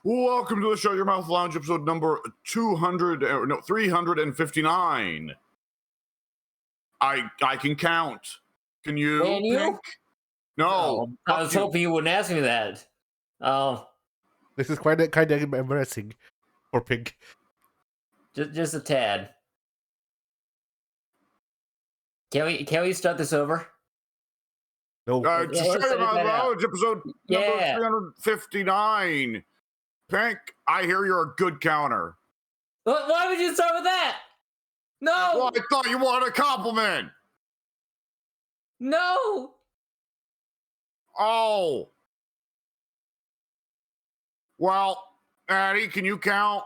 Welcome to the Shut Your Mouth Lounge, episode number 359. I can count. Can you? Can you? Pink? No. Oh, I was hoping you wouldn't ask me that. Oh, This is kind of embarrassing for Pink. just a tad. Can we start this over? No. Shut Your Mouth Lounge, episode number 359. Pink, I hear you're a good counter. Why would you start with that? No. Well, I thought you wanted a compliment. No. Oh. Well, Addie, can you count?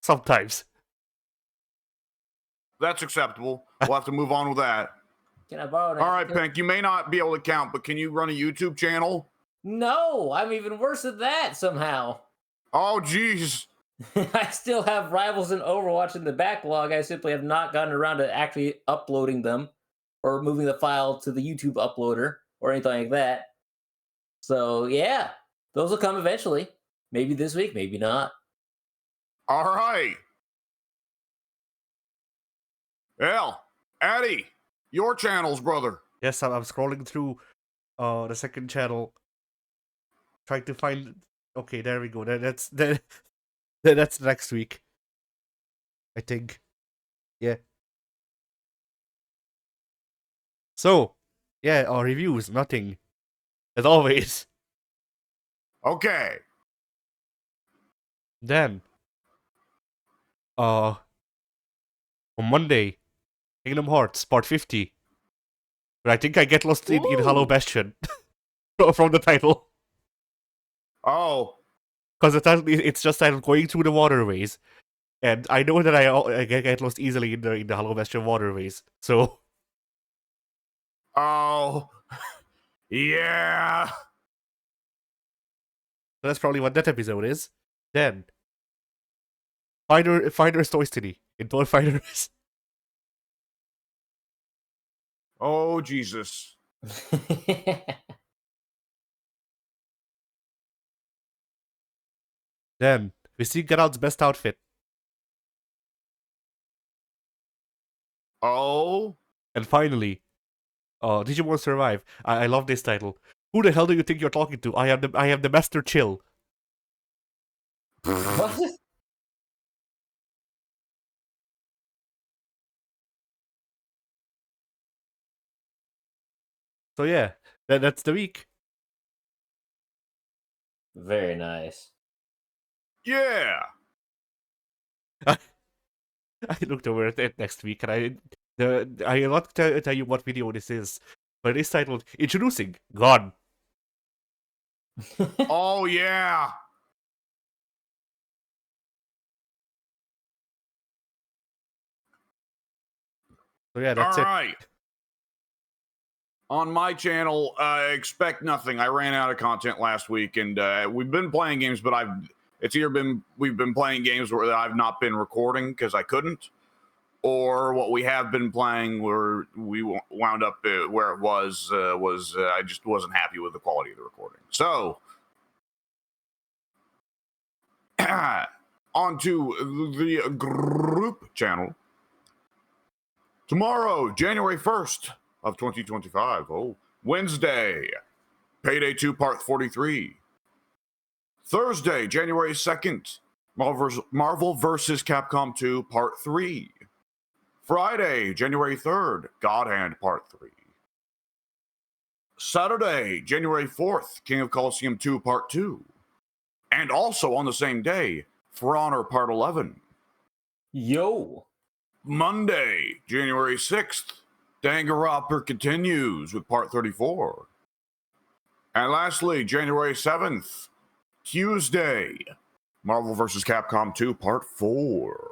Sometimes. That's acceptable. We'll have to move on with that. Can I borrow? All right, Pink, you may not be able to count, but can you run a YouTube channel? No, I'm even worse at that somehow. Oh, jeez. I still have Rivals and Overwatch in the backlog. I simply have not gotten around to actually uploading them or moving the file to the YouTube uploader or anything like that. So, yeah, those will come eventually. Maybe this week, maybe not. All right. Well, Addie, your channels, brother. Yes, I'm scrolling through the second channel, trying to find. Okay, there we go. That's next week, I think. Yeah. So, yeah, our reviews, nothing, as always. Okay. Then, on Monday, Kingdom Hearts Part 50. But I think I get lost in Hollow Bastion from the title. Oh. Because the title, it's just titled Going Through the Waterways. And I know that I get lost easily in the Hollow Bastion waterways. So. Oh. Yeah. That's probably what that episode is. Then. Finder's Toystony in Toy Fighters. Oh, Jesus. Then, we see Geralt's best outfit. Oh. And finally, Digimon Survive. I love this title. Who the hell do you think you're talking to? I am the Master Chill. What? So yeah, that's the week. Very nice. Yeah. I looked over at it next week, and I not tell you what video this is, but it's titled Introducing God. Oh, yeah. So yeah, that's All it. right. On my channel, expect nothing. I ran out of content last week, and we've been playing games, but we've been playing games where I've not been recording because I couldn't, or what we have been playing where we wound up where it was I just wasn't happy with the quality of the recording. So, onto the group channel. Tomorrow, January 1st of 2025. Oh, Wednesday, Payday 2 Part 43. Thursday, January 2nd, Marvel vs. Capcom 2 Part 3. Friday, January 3rd, God Hand Part 3. Saturday, January 4th, King of Colosseum 2 Part 2. And also on the same day, For Honor Part 11. Yo. Monday, January 6th, Danganronpa continues with Part 34. And lastly, January 7th, Tuesday, Marvel vs. Capcom 2 Part 4.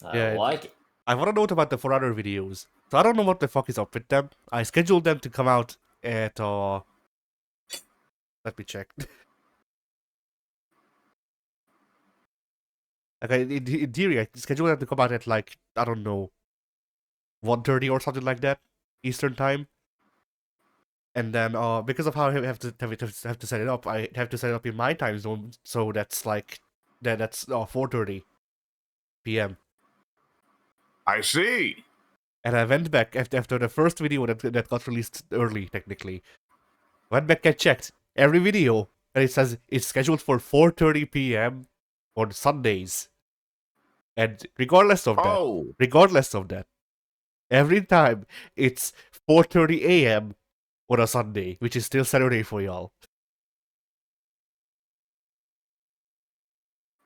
I like it. I want to note about the For Honor videos. So I don't know what the fuck is up with them. I scheduled them to come out at let me check. Like in theory, I scheduled them to come out at like, I don't know, 1:30 or something like that, Eastern time. And then because of how I have to set it up, I have to set it up in my time zone, so that's like that's 4:30 p.m. I see. And I went back after the first video that got released early, technically. Went back and checked every video, and it says it's scheduled for 4:30 p.m. on Sundays. And regardless of that, every time it's 4:30 a.m. on a Sunday, which is still Saturday for y'all.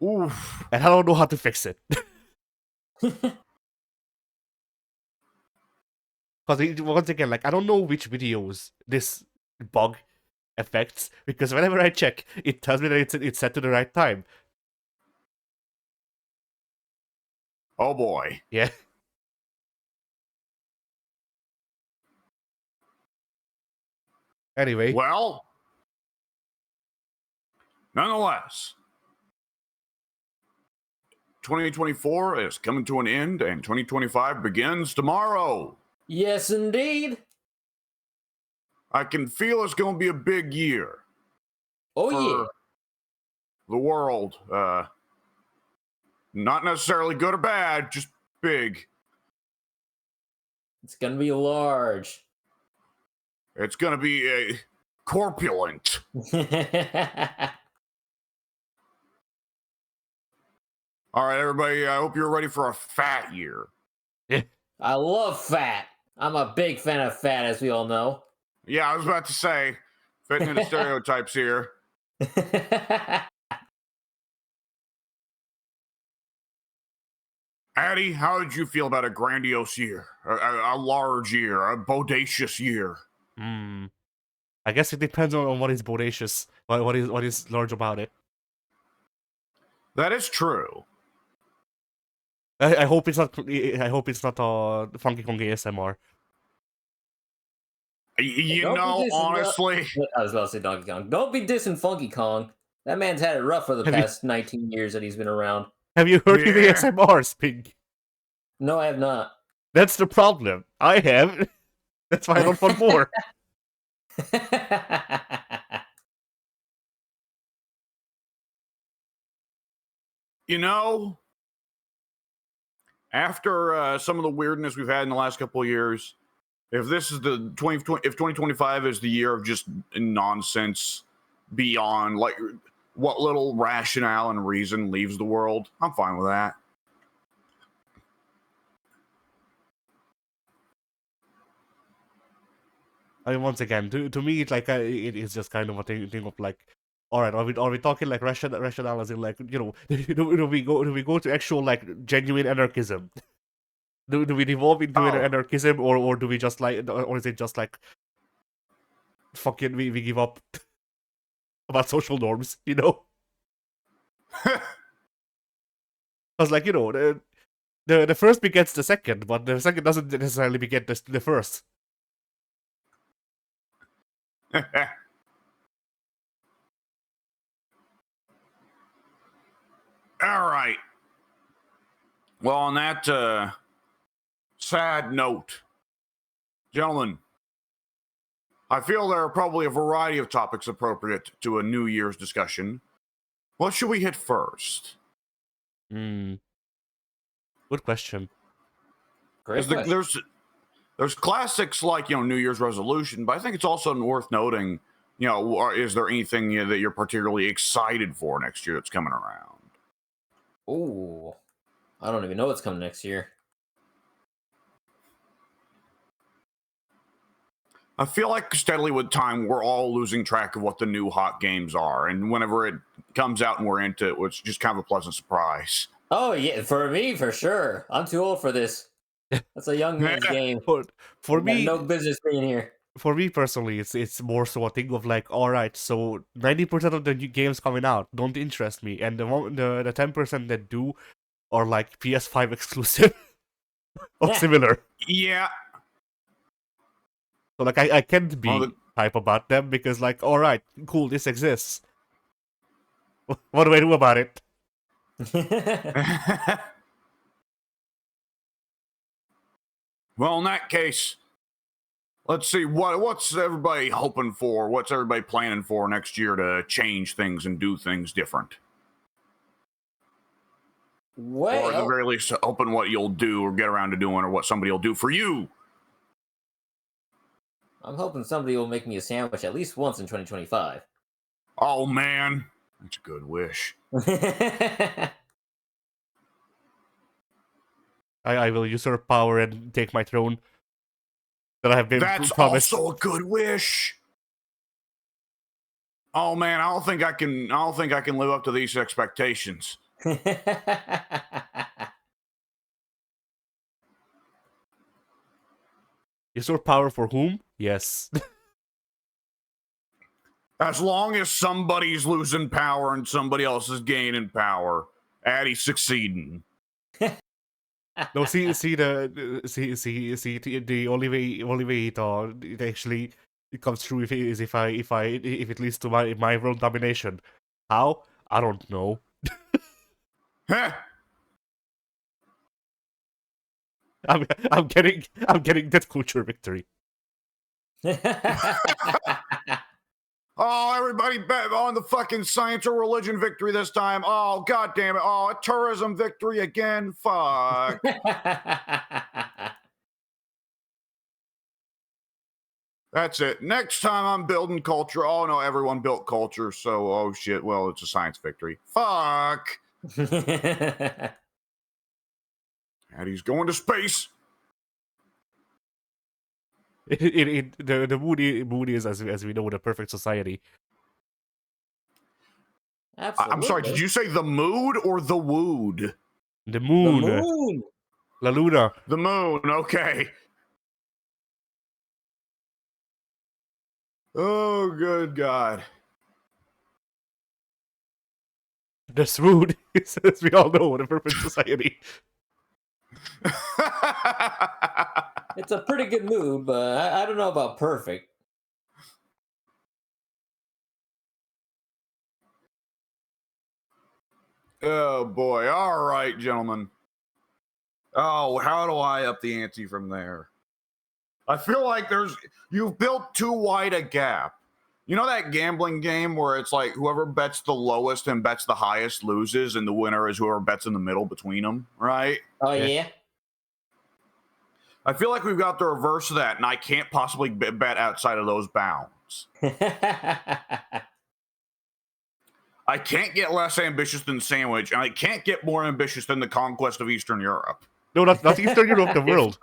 Oof. And I don't know how to fix it. Because once again, like, I don't know which videos this bug affects, because whenever I check, it tells me that it's set to the right time. Oh boy. Yeah. Anyway. Well, nonetheless, 2024 is coming to an end, and 2025 begins tomorrow. Yes, indeed. I can feel it's going to be a big year. Oh, for yeah. the world. Not necessarily good or bad, just big. It's going to be large. It's going to be corpulent. All right, everybody, I hope you're ready for a fat year. I love fat. I'm a big fan of fat, as we all know. Yeah, I was about to say, fitting into stereotypes here. Addie, how did you feel about a grandiose year? A large year, a bodacious year? I guess it depends on what is bodacious, what is large about it. That is true. I hope it's not Funky Kong ASMR. You know, honestly, I was about to say Donkey Kong. Don't be dissing Funky Kong. That man's had it rough for the past 19 years that he's been around. Have you heard his ASMRs, Pig? No, I have not. That's the problem. I have. That's why I don't want more. You know, after some of the weirdness we've had in the last couple of years, if this is the 2025 is the year of just nonsense beyond like what little rationale and reason leaves the world, I'm fine with that. I mean, once again, to me, it is just kind of a thing of like, all right, are we talking like rationale as in like, you know, do we go to actual like genuine anarchism? Do we devolve into anarchism, or do we just like, or is it just like, fucking we give up about social norms, you know? Because like, you know, the first begets the second, but the second doesn't necessarily beget the first. All right. Well, on that sad note, gentlemen, I feel there are probably a variety of topics appropriate to a New Year's discussion. What should we hit first? Good question. Great question. There's classics like, you know, New Year's resolution, but I think it's also worth noting, you know, is there anything that you're particularly excited for next year that's coming around? Ooh, I don't even know what's coming next year. I feel like steadily with time, we're all losing track of what the new hot games are. And whenever it comes out and we're into it, it's just kind of a pleasant surprise. Oh, yeah, for me, for sure. I'm too old for this. That's a young man's game. For me, no business being here. For me personally, it's more so a thing of like, all right, so 90% of the new games coming out don't interest me, and the 10% that do are like PS5 exclusive or similar. Yeah. So like, I can't be hype about them because like, all right, cool, this exists. What do I do about it? Well, in that case, let's see what's everybody hoping for. What's everybody planning for next year to change things and do things different? Or at the Well, very least, hoping what you'll do or get around to doing, or what somebody will do for you. I'm hoping somebody will make me a sandwich at least once in 2025. Oh man, that's a good wish. I will usurp power and take my throne that I have been That's promised. also a good wish. Oh man, I don't think I can live up to these expectations. Usurp power for whom? Yes. As long as somebody's losing power and somebody else is gaining power, Addy's succeeding. No, see the only way it actually it comes true if it leads to my world domination. How? I don't know. Heh. I'm getting that culture victory. Oh, everybody bet on the fucking science or religion victory this time. Oh, god damn it. Oh, a tourism victory again. Fuck. That's it. Next time I'm building culture. Oh no, everyone built culture. So, oh shit. Well, it's a science victory. Fuck. Addy's going to space. The mood is as we know the perfect society. Absolutely. I'm sorry, did you say the mood or the wood? The The moon, moon. La Luna. The moon, okay. Oh, good God. The mood is, as we all know, the perfect society. It's a pretty good mood, but I don't know about perfect. Oh, boy. All right, gentlemen. Oh, how do I up the ante from there? I feel like you've built too wide a gap. You know that gambling game where it's like whoever bets the lowest and bets the highest loses, and the winner is whoever bets in the middle between them, right? Oh, Yeah. yeah? I feel like we've got the reverse of that, and I can't possibly bet outside of those bounds. I can't get less ambitious than Sandwich, and I can't get more ambitious than the conquest of Eastern Europe. No, not Eastern Europe, the world.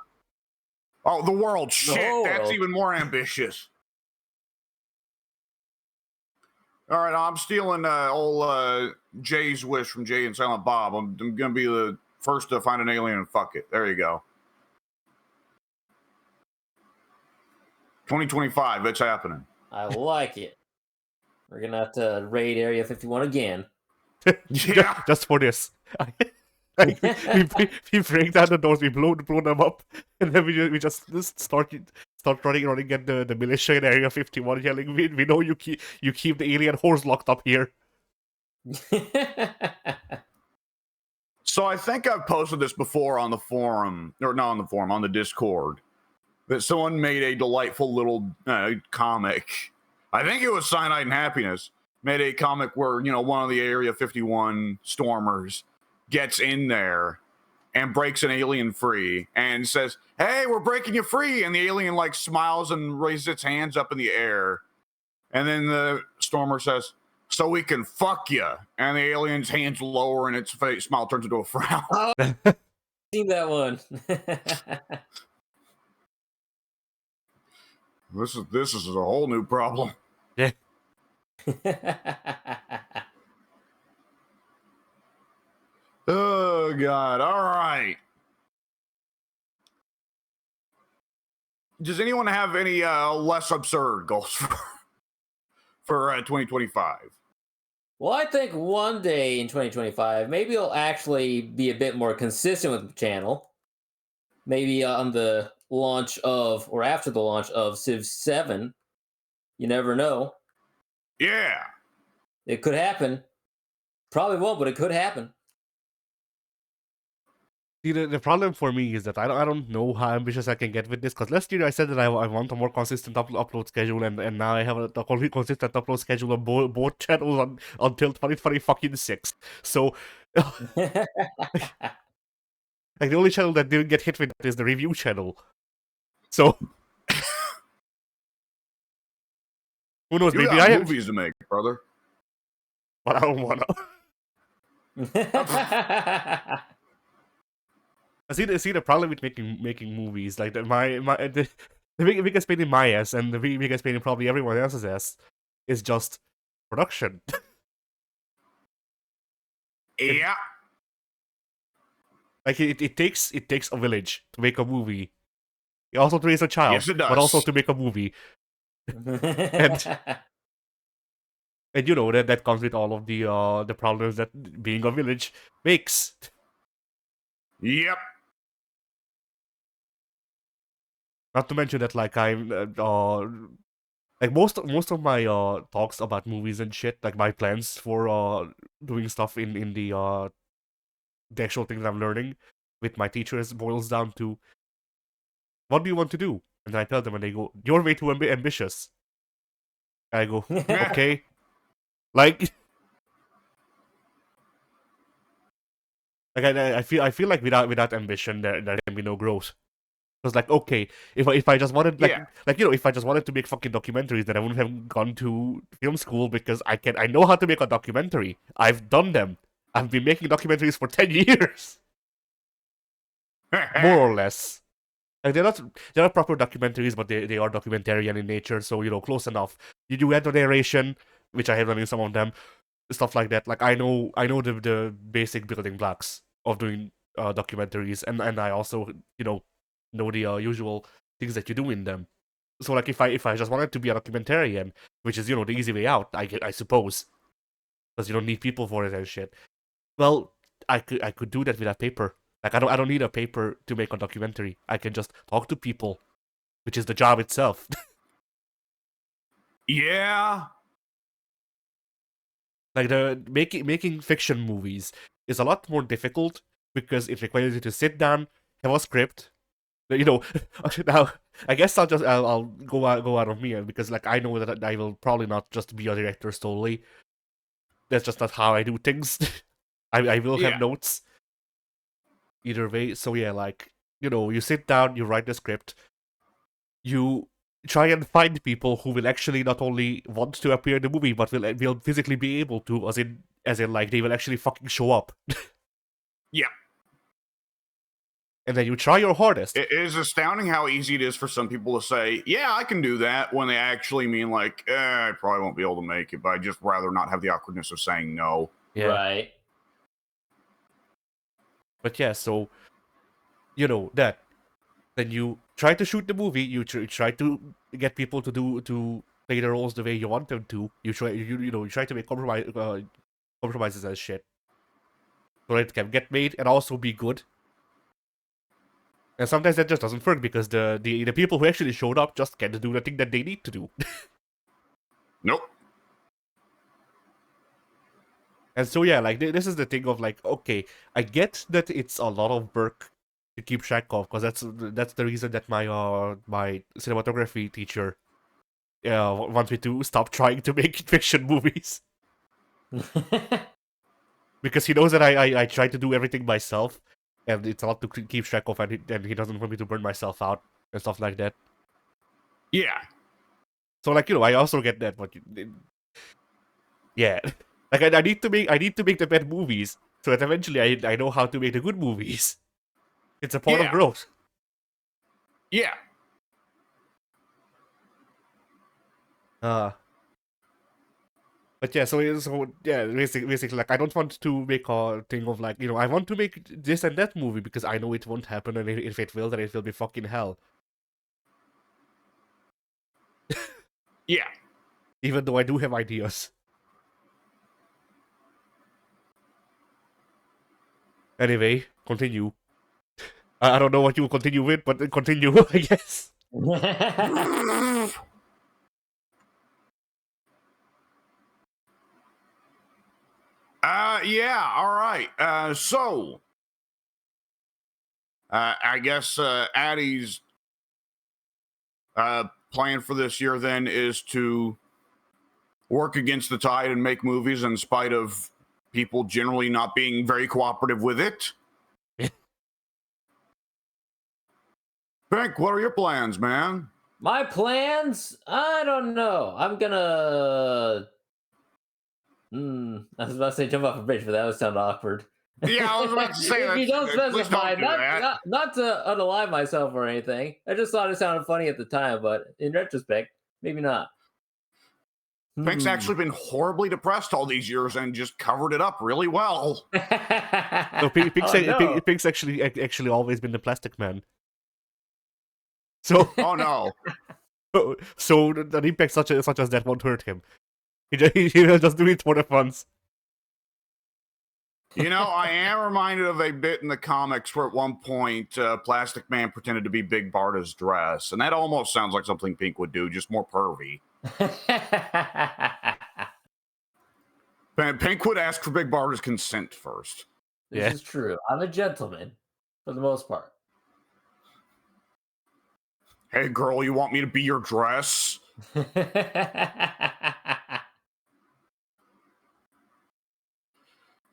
Oh, the world. Shit, whole that's world. even more ambitious. All right, I'm stealing old Jay's wish from Jay and Silent Bob. I'm going to be the first to find an alien and fuck it. There you go. 2025, it's happening. I like it. We're gonna have to raid Area 51 again. Yeah. Just for this. We break down the doors, we blow them up, and then we just start running around and get the militia in Area 51 yelling, we know you keep the alien horse locked up here. So I think I've posted this before on the forum, or not on the forum, on the Discord, that someone made a delightful little comic. I think it was Cyanide and Happiness. Made a comic where, one of the Area 51 stormers gets in there and breaks an alien free and says, "Hey, we're breaking you free." And the alien smiles and raises its hands up in the air. And then the stormer says, "So we can fuck you." And the alien's hands lower and its face smile turns into a frown. Oh, seen that one. This is a whole new problem. Yeah. Oh God! All right. Does anyone have any less absurd goals for 2025? Well, I think one day in 2025, maybe it'll actually be a bit more consistent with the channel. Maybe on the launch of, or after the launch of Civ 7. You never know. Yeah. It could happen. Probably won't, but it could happen. See, the problem for me is that I don't know how ambitious I can get with this. Because last year I said that I want a more consistent upload schedule, and now I have a consistent upload schedule on both channels until 2026. So, like the only channel that didn't get hit with that is the review channel. So, who knows? You Maybe got I have, movies to make, brother. but I don't wanna. See the problem with making movies, like the biggest pain in my ass and the biggest pain in probably everyone else's ass is just production. Yeah. Like it takes a village to make a movie. Also to raise a child, Yes, it does. but also to make a movie. And you know that comes with all of the problems that being a village makes. Yep. Not to mention that like I'm like most of my talks about movies and shit, like my plans for doing stuff in the actual things I'm learning with my teachers boils down to, what do you want to do? And I tell them, and they go, "You're way too ambitious." And I go, "Okay." Like, I feel like without ambition, there can be no growth. Because like, okay, if I just wanted Yeah. if I just wanted to make fucking documentaries, then I wouldn't have gone to film school because I know how to make a documentary. I've done them. I've been making documentaries for 10 years, more or less. Like they're not proper documentaries, but they are documentarian in nature, so close enough. You do add the narration, which I have done in some of them, stuff like that. Like I know the basic building blocks of doing documentaries, and I also know the usual things that you do in them. So like if I just wanted to be a documentarian, which is the easy way out, I suppose, because you don't need people for it and shit. Well, I could do that with a paper. Like I don't need a paper to make a documentary. I can just talk to people, which is the job itself. Yeah. Like the making fiction movies is a lot more difficult because it requires you to sit down, have a script. Now I guess I'll go out of me because like I know that I will probably not just be a director solely. That's just not how I do things. I will have Yeah. notes either way. So yeah, like you sit down, you write the script, you try and find people who will actually not only want to appear in the movie, but will physically be able to, as in like they will actually fucking show up. Yeah. And then you try your hardest. It is astounding how easy it is for some people to say, "Yeah, I can do that," when they actually mean like, "I probably won't be able to make it," but I'd just rather not have the awkwardness of saying no. Yeah. Right. But yeah, so that. Then you try to shoot the movie. You try to get people to play the roles the way you want them to. You try to make compromises as shit, so it can get made and also be good. And sometimes that just doesn't work because the people who actually showed up just can't do the thing that they need to do. Nope. And so yeah, like this is the thing of like, okay, I get that it's a lot of work to keep track of, because that's the reason that my cinematography teacher wants me to stop trying to make fiction movies, because he knows that I try to do everything myself, and it's a lot to keep track of, and he doesn't want me to burn myself out and stuff like that. Yeah. So like I also get that, but yeah, like I need to make the bad movies so that eventually I know how to make the good movies. It's a part of Yeah. growth. Yeah. But yeah, so yeah, basically, like I don't want to make a thing of like I want to make this and that movie because I know it won't happen, and if it will, then it will be fucking hell. Yeah. Even though I do have ideas. Anyway, continue. I don't know what you will continue with, but continue, I guess. Yeah, all right. So I guess Addie's plan for this year then is to work against the tide and make movies in spite of people generally not being very cooperative with it. Pink, what are your plans, man? My plans? I don't know. I'm gonna. I was about to say jump off a bridge, but that would sound awkward. Yeah, I was about to say if that. you don't Please specify, don't do that. not to unalive myself or anything. I just thought it sounded funny at the time, but in retrospect, maybe not. Pink's actually been horribly depressed all these years and just covered it up really well. No, Pink's actually always been the plastic man. So Oh no. so an impact such as that won't hurt him. He'll just do it for the funs. You know, I am reminded of a bit in the comics where at one point Plastic Man pretended to be Big Barda's dress, and that almost sounds like something Pink would do, just more pervy. Pink would ask for Big Barda's consent first. This is true. I'm a gentleman, for the most part. Hey, girl, you want me to be your dress?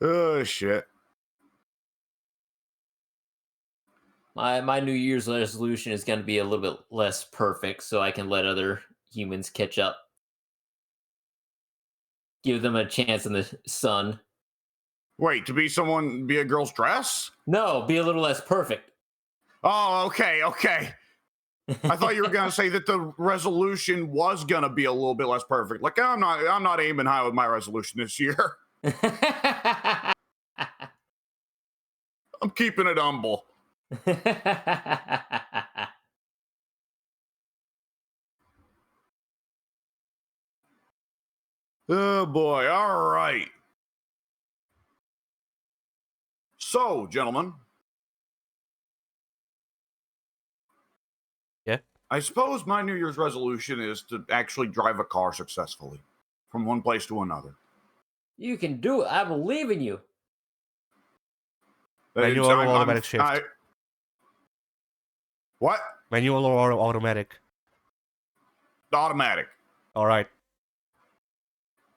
Oh, shit. My New Year's resolution is going to be a little bit less perfect, so I can let other humans catch up. Give them a chance in the sun. Wait, to be a girl's dress? No, be a little less perfect. Oh, okay. I thought you were gonna say that the resolution was gonna be a little bit less perfect. Like I'm not aiming high with my resolution this year. I'm keeping it humble. Oh boy, all right. So, gentlemen. Yeah. I suppose my New Year's resolution is to actually drive a car successfully from one place to another. You can do it. I believe in you. Manual or automatic shift? What? Manual or automatic? Automatic. All right.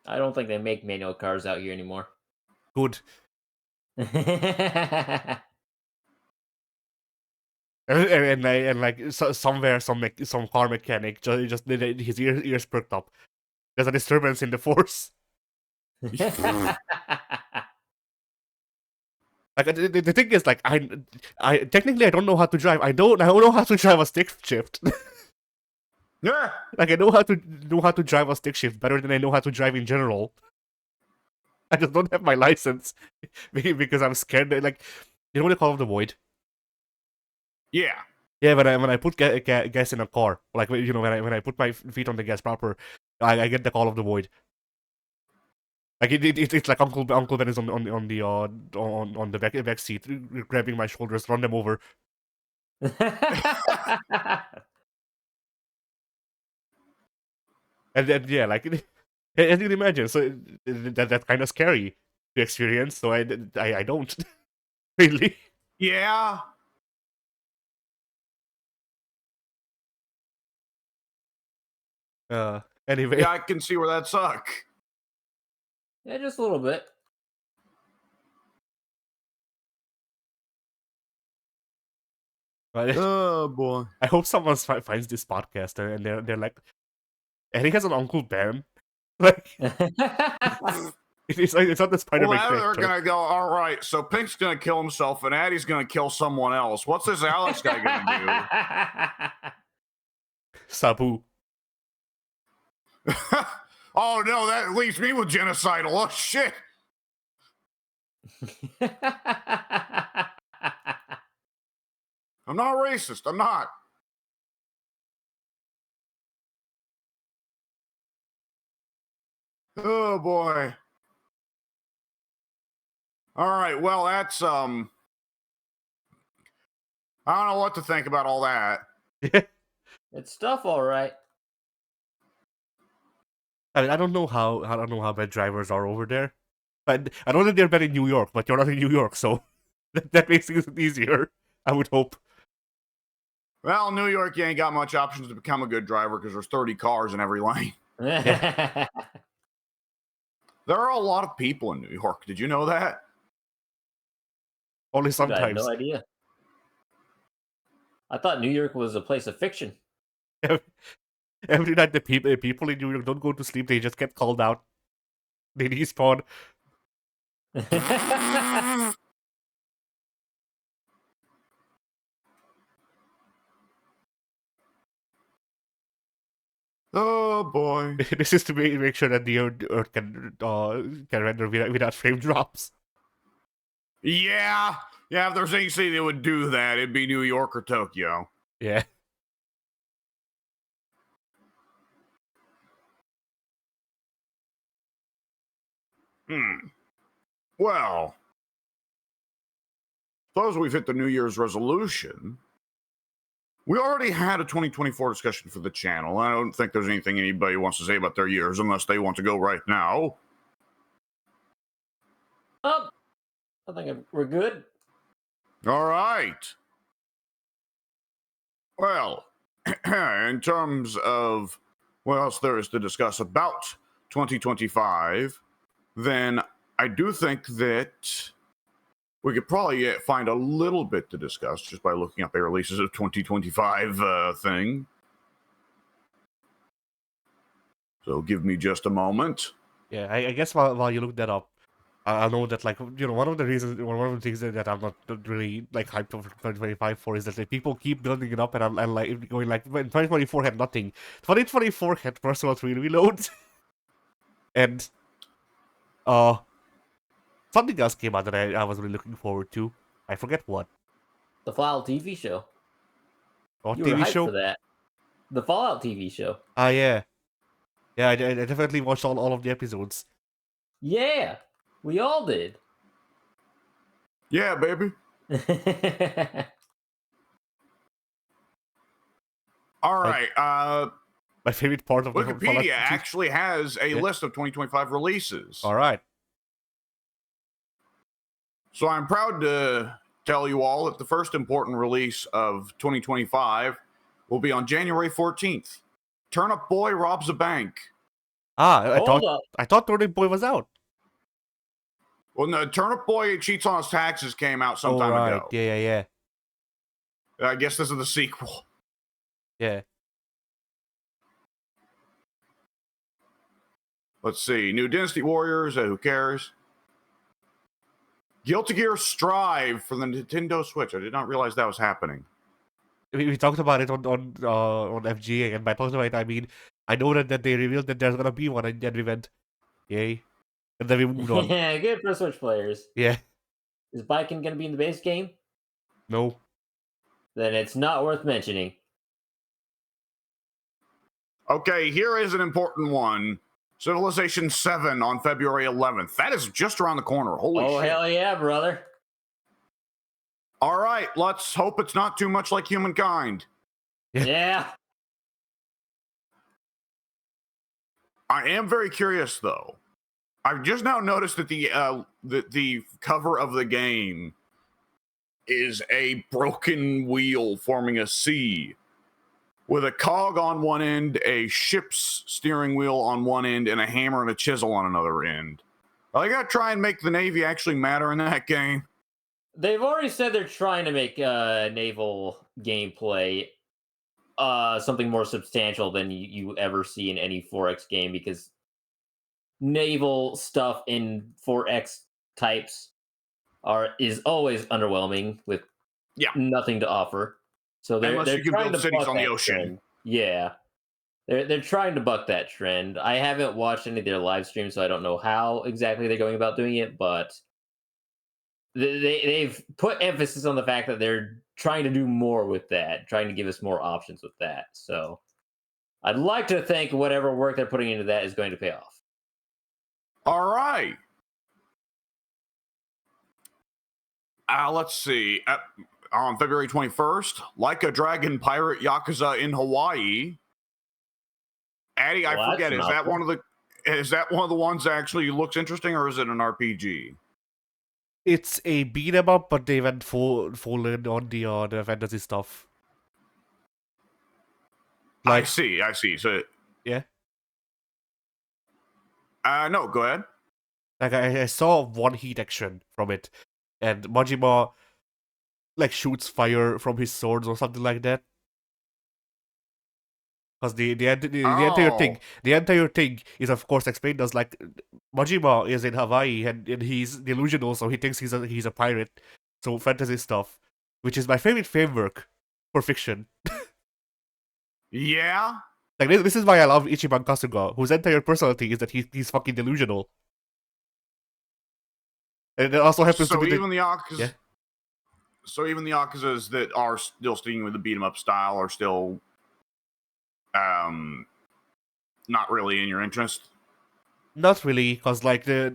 I don't think they make manual cars out here anymore. Good. and somewhere some car mechanic just his ears perked up. There's a disturbance in the force. Like the thing is, like I technically I don't know how to drive. I don't know how to drive a stick shift. Yeah. Like I know how to drive a stick shift better than I know how to drive in general. I just don't have my license because I'm scared. Like, you know what they call the void? Yeah. Yeah, when I put gas in a car, like when I put my feet on the gas proper, I get the call of the void. Like it's like Uncle Ben is on the back seat, grabbing my shoulders, run them over. And then yeah, like as you can imagine, so that's kind of scary to experience. So I don't really. Yeah. Anyway. Yeah, I can see where that suck. Yeah, just a little bit. Oh boy! I hope someone finds this podcast and they're like, and he has an Uncle Ben. Like, it's not the Spider-Man character. They're gonna go. All right, so Pink's gonna kill himself, and Addie's gonna kill someone else. What's this Alex guy gonna do? Sabu. Oh no, that leaves me with genocidal. Oh shit! I'm not racist. I'm not. Oh boy. All right. Well, that's I don't know what to think about all that. It's stuff, all right. I mean, I don't know how bad drivers are over there. But I know that they're bad in New York, but you're not in New York, so that makes it easier. I would hope. Well, New York, you ain't got much options to become a good driver because there's 30 cars in every lane. Yeah. There are a lot of people in New York. Did you know that? Only I had sometimes. no idea. I thought New York was a place of fiction. Every night the people in New York don't go to sleep, they just get called out. They despawn. Oh boy. This is to make sure that the Earth can render without frame drops. Yeah. Yeah, if there's any city that would do that, it'd be New York or Tokyo. Yeah. Well, suppose we've hit the New Year's resolution. We already had a 2024 discussion for the channel. I don't think there's anything anybody wants to say about their years unless they want to go right now. Oh, I think we're good. All right. Well, in terms of what else there is to discuss about 2025, then I do think that we could probably find a little bit to discuss just by looking up the releases of 2025 thing. So give me just a moment. Yeah, I guess while you look that up, I know that, like, you know, one of the things that I'm not really like hyped over 2025 for is that like, people keep building it up, and I'm like going like, when 2024 had nothing, 2024 had Personal 3 Reload, and something else came out that I was really looking forward to. I forget what. The Fallout TV show. What You were TV hyped show? for that. The Fallout TV show. Ah, yeah. Yeah, I definitely watched all of the episodes. Yeah, we all did. Yeah, baby. All right. My favorite part of the Wikipedia Fallout actually has a list of 2025 releases. All right. So I'm proud to tell you all that the first important release of 2025 will be on January 14th. Turnip Boy robs a bank. Ah, Hold up. I thought Turnip Boy was out. Well, no, Turnip Boy Cheats on His Taxes came out some time ago. Yeah. I guess this is the sequel. Yeah. Let's see. New Dynasty Warriors. Who cares? Guilty Gear Strive for the Nintendo Switch. I did not realize that was happening. We talked about it on FGA, and by talking about it, I mean, I know that they revealed that there's gonna be one, and then we went, yay. And then we moved on. Yeah, good for Switch players. Yeah. Is biking going to be in the base game? No. Then it's not worth mentioning. Okay, here is an important one. Civilization 7 on February 11th. That is just around the corner. Holy shit. Hell yeah, brother. All right, let's hope it's not too much like Humankind. Yeah. I am very curious, though. I've just now noticed that the cover of the game is a broken wheel forming a C with a cog on one end, a ship's steering wheel on one end, and a hammer and a chisel on another end. Are they gonna try and make the Navy actually matter in that game? They've already said they're trying to make naval gameplay something more substantial than you ever see in any 4X game, because naval stuff in 4X types is always underwhelming with nothing to offer. So they're Unless you can trying build to cities buck on the that ocean. trend. Yeah. They're trying to buck that trend. I haven't watched any of their live streams, so I don't know how exactly they're going about doing it, but they've put emphasis on the fact that they're trying to do more with that, trying to give us more options with that. So I'd like to think whatever work they're putting into that is going to pay off. All right. Let's see. On February 21st, Like a Dragon Pirate Yakuza in Hawaii. Addy, I forget. Is that one of the ones that actually looks interesting, or is it an RPG? It's a beat 'em up, but they went full in on the fantasy stuff. I Like, see. So, yeah, no, go ahead. like I saw one heat action from it, and Majima like shoots fire from his swords or something like that. Because Oh, the entire thing is of course explained as like Majima is in Hawaii and he's delusional, so he thinks he's a pirate. So fantasy stuff, which is my favorite framework for fiction. yeah. Like this is why I love Ichiban Kasuga, whose entire personality is that he's fucking delusional. And it also happens to So be even the yeah. Yakuzas that are still sticking with the beat 'em up style are still um not really in your interest. Not really, cause like the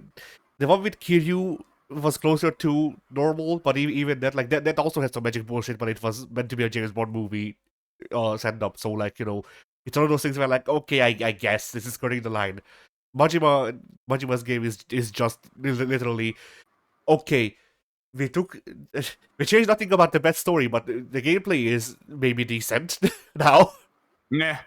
one with Kiryu was closer to normal, but even that that also had some magic bullshit, but it was meant to be a James Bond movie stand up. So like it's one of those things where like okay, I guess this is skirting the line. Majima's game is just literally okay. We took we changed nothing about the bad story, but the gameplay is maybe decent now. Nah.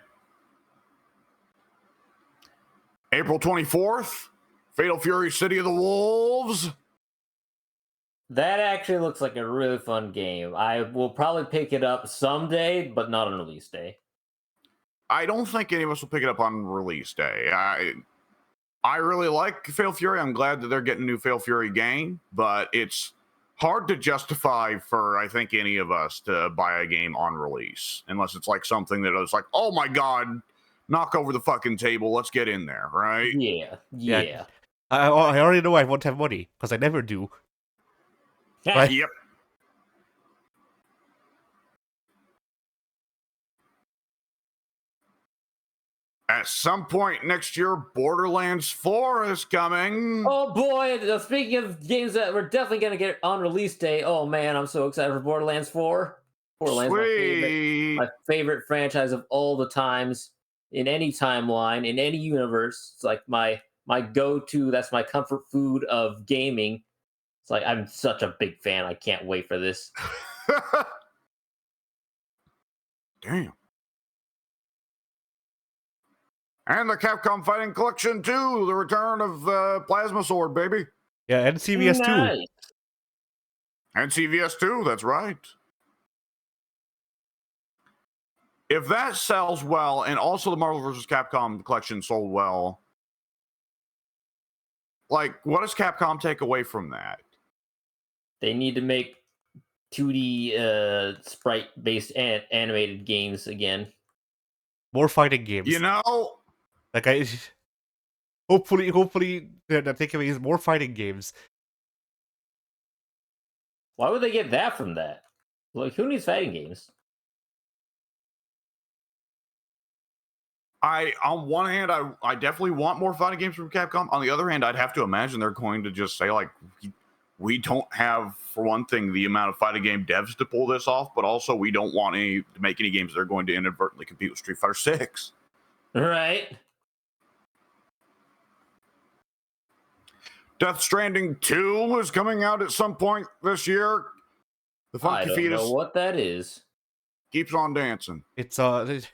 April 24th, Fatal Fury City of the Wolves. That actually looks like a really fun game. I will probably pick it up someday, but not on release day. I don't think any of us will pick it up on release day. I really like Fatal Fury. I'm glad that they're getting a new Fatal Fury game, but it's hard to justify for I think any of us to buy a game on release unless it's like something that is like, oh my god, knock over the fucking table, let's get in there, right? Yeah, Yeah, yeah. I already know I won't have money because I never do. Right? Yep. At some point next year, Borderlands 4 is coming. Oh boy! Speaking of games that we're definitely gonna get on release day, oh man, I'm so excited for Borderlands 4. Borderlands, Sweet. my favorite franchise of all the times in any timeline, in any universe. It's like my go-to. That's my comfort food of gaming. It's like I'm such a big fan. I can't wait for this. Damn. And the Capcom Fighting Collection 2, the return of Plasma Sword, baby. Yeah, and CVS too. Nice. And CVS 2, that's right. If that sells well, and also the Marvel vs. Capcom collection sold well, like, what does Capcom take away from that? They need to make 2D sprite-based animated games again. More fighting games. You know, Like I hopefully the takeaway is more fighting games. Why would they get that from that? Like, who needs fighting games? on one hand, I definitely want more fighting games from Capcom. On the other hand, I'd have to imagine they're going to just say, like, we don't have, for one thing, the amount of fighting game devs to pull this off, but also we don't want to make any games that are going to inadvertently compete with Street Fighter 6. Right? Death Stranding 2 is coming out at some point this year. The I Funky don't Fetus know what that is. keeps on dancing. It's Hideo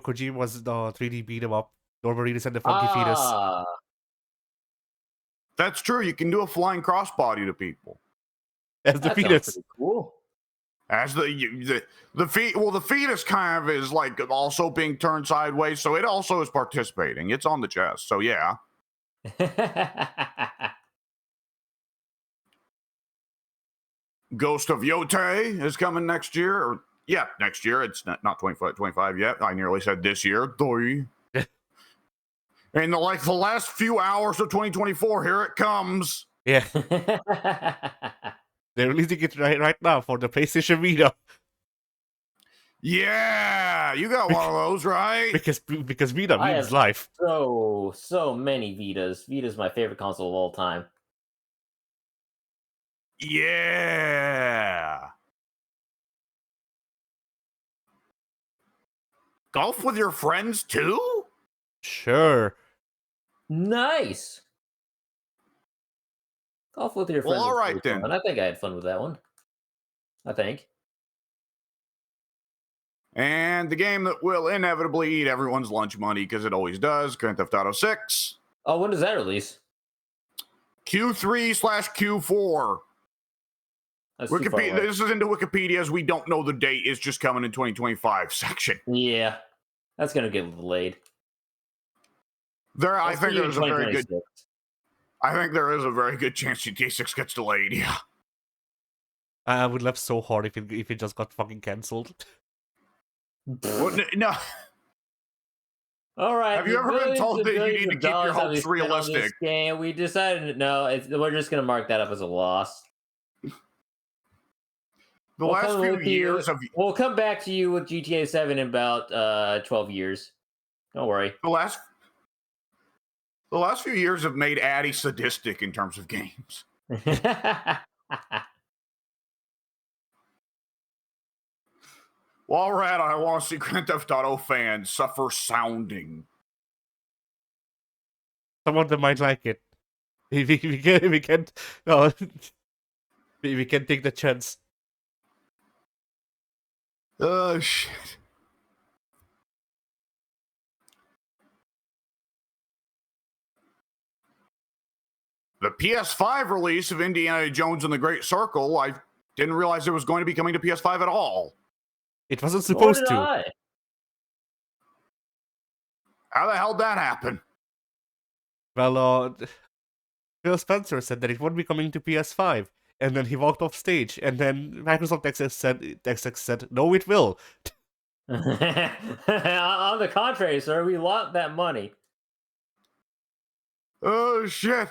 Kojima's 3D beat 'em up. Norman Reedus and the Funky Fetus. Ah, That's true. You can do a flying crossbody to people. As the that sounds fetus. pretty cool. As the fetus kind of is like also being turned sideways, so it also is participating. It's on the chest, so yeah. Ghost of Yote is coming next year. Or, yeah, next year. It's not 25 yet. I nearly said this year. And the last few hours of 2024, here it comes. Yeah. They're releasing it right now for the PlayStation Vita. Yeah, you got one of those, right? Because Vita I means have life. so many Vitas. Vita's my favorite console of all time. Yeah. Golf with your friends too? Sure. Nice. Golf with your Well, friends. all is right pretty then. fun. I think I had fun with that one. I think. And the game that will inevitably eat everyone's lunch money, because it always does, Grand Theft Auto 6. Oh, when does that release? Q3/Q4. That's too far Wikipedia. away. This is into Wikipedia's "We don't know the date is just coming in 2025" section. Yeah, that's gonna get delayed. I I'll think see you in there's a very good. 2026. I think there is a very good chance GTA 6 gets delayed. Yeah. I would laugh so hard if it just got fucking cancelled. Well, no. All right. Have you ever been told that you need to keep your hopes On this realistic? game, we decided no. We're just gonna mark that up as a loss. The last few years of We'll come back to you with GTA 7 in about 12 years. Don't worry. the last few years have made Addy sadistic in terms of games. While we're at it, I want to see Grand Theft Auto fans suffer sounding. Some of them might like it. We can't. No, we can take the chance. Oh shit. The PS5 release of Indiana Jones and the Great Circle, I didn't realize it was going to be coming to PS5 at all. It wasn't supposed to. I. How the hell did that happen? Well, Phil Spencer said that it won't be coming to PS5, and then he walked off stage, and then Microsoft XX said, "No, it will." On the contrary, sir, we want that money. Oh shit.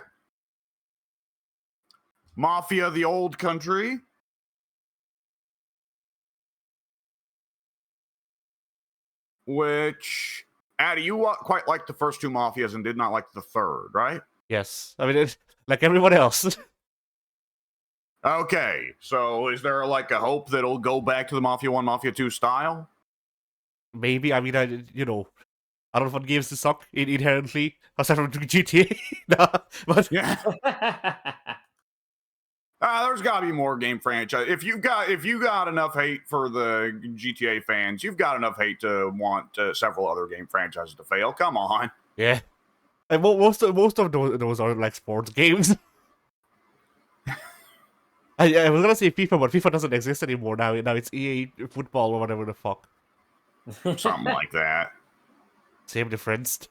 Mafia: The Old Country. Which, Addy, you quite liked the first two Mafias and did not like the third, right? Yes, I mean, like everyone else. Okay, so is there like a hope that it'll go back to the Mafia 1, Mafia 2 style? Maybe, I mean, I don't want games to suck inherently, aside from GTA. Nah, but Yeah. There's got to be more game franchise. If you got enough hate for the GTA fans, you've got enough hate to want several other game franchises to fail. Come on. yeah, and most of those are like sports games. I was gonna say FIFA, but FIFA doesn't exist anymore now. Now it's EA Football or whatever the fuck. Something like that. Same difference.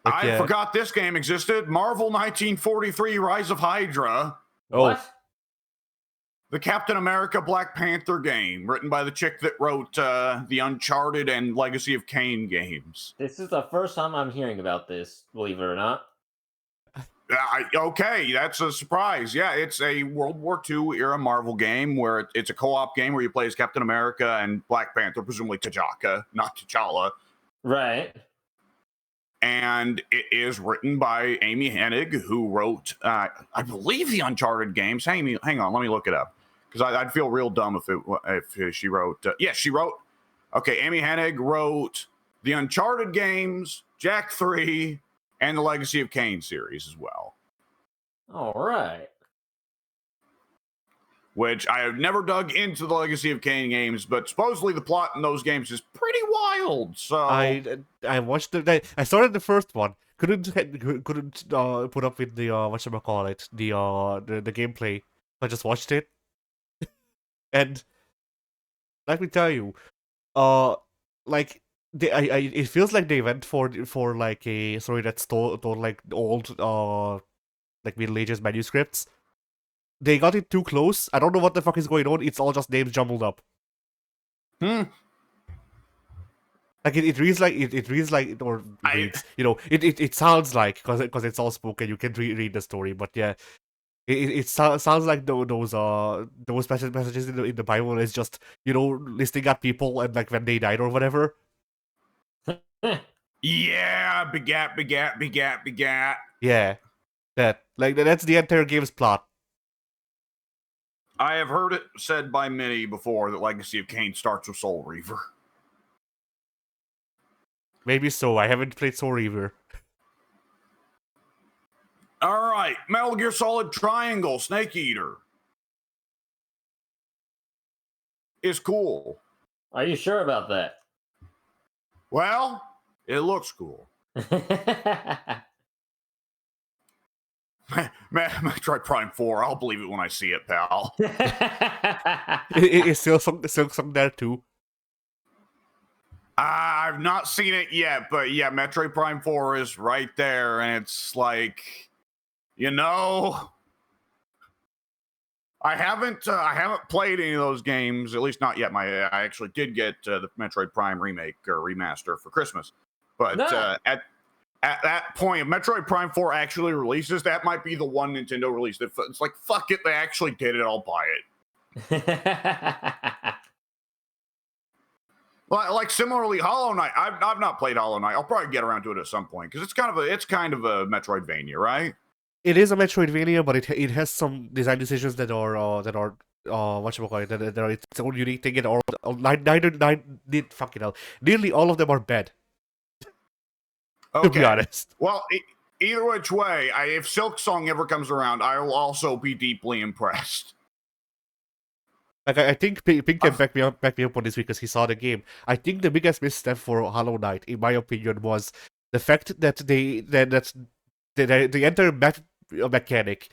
I forgot this game existed. Marvel 1943 Rise of Hydra. Oh. What? The Captain America Black Panther game, written by the chick that wrote the Uncharted and Legacy of Kain games. This is the first time I'm hearing about this, believe it or not. Okay, that's a surprise. Yeah, it's a World War II era Marvel game where it's a co-op game where you play as Captain America and Black Panther, presumably T'Chaka, not T'Challa. Right. And it is written by Amy Hennig, who wrote, I believe, the Uncharted games. Hang on, let me look it up. Because I'd feel real dumb if she wrote. Yes, she wrote. Okay, Amy Hennig wrote the Uncharted games, Jak 3, and the Legacy of Kain series as well. All right. Which I have never dug into the Legacy of Kain games, but supposedly the plot in those games is pretty wild. So I watched I started the first one. Couldn't put up with the whatchamacallit, the gameplay. I just watched it. And let me tell you, like it feels like they went for like a story that's told like old like Middle Ages manuscripts. They got it too close. I don't know what the fuck is going on. It's all just names jumbled up. Like it reads like it reads like or reads. It sounds like because it's all spoken. You can read the story, but yeah. It sounds like those messages in the Bible is just listing at people and like when they died or whatever. Yeah, begat. Yeah, that's the entire game's plot. I have heard it said by many before that Legacy of Kain starts with Soul Reaver. Maybe so. I haven't played Soul Reaver. All right, Metal Gear Solid Triangle Snake Eater is cool. Are you sure about that? Well, it looks cool. Metroid Prime 4, I'll believe it when I see it, pal. Is Silksong there too? I've not seen it yet, but yeah, Metroid Prime 4 is right there, and it's like, you know, I haven't played any of those games, at least not yet. I actually did get the Metroid Prime remake or remaster for Christmas, but No. At that point, if Metroid Prime 4 actually releases, that might be the one Nintendo released. It's like, fuck it, they actually did it, I'll buy it. Like similarly, Hollow Knight. I've not played Hollow Knight. I'll probably get around to it at some point because it's kind of a Metroidvania, right? It is a Metroidvania, but it has some design decisions that are whatchamacallit, that are its own unique thing, and nearly all of them are bad. Okay. To be honest. Well, either which way, if Silk Song ever comes around, I will also be deeply impressed. Like I think Pink can back me up on this because he saw the game. I think the biggest misstep for Hollow Knight, in my opinion, was the fact that the entire mechanic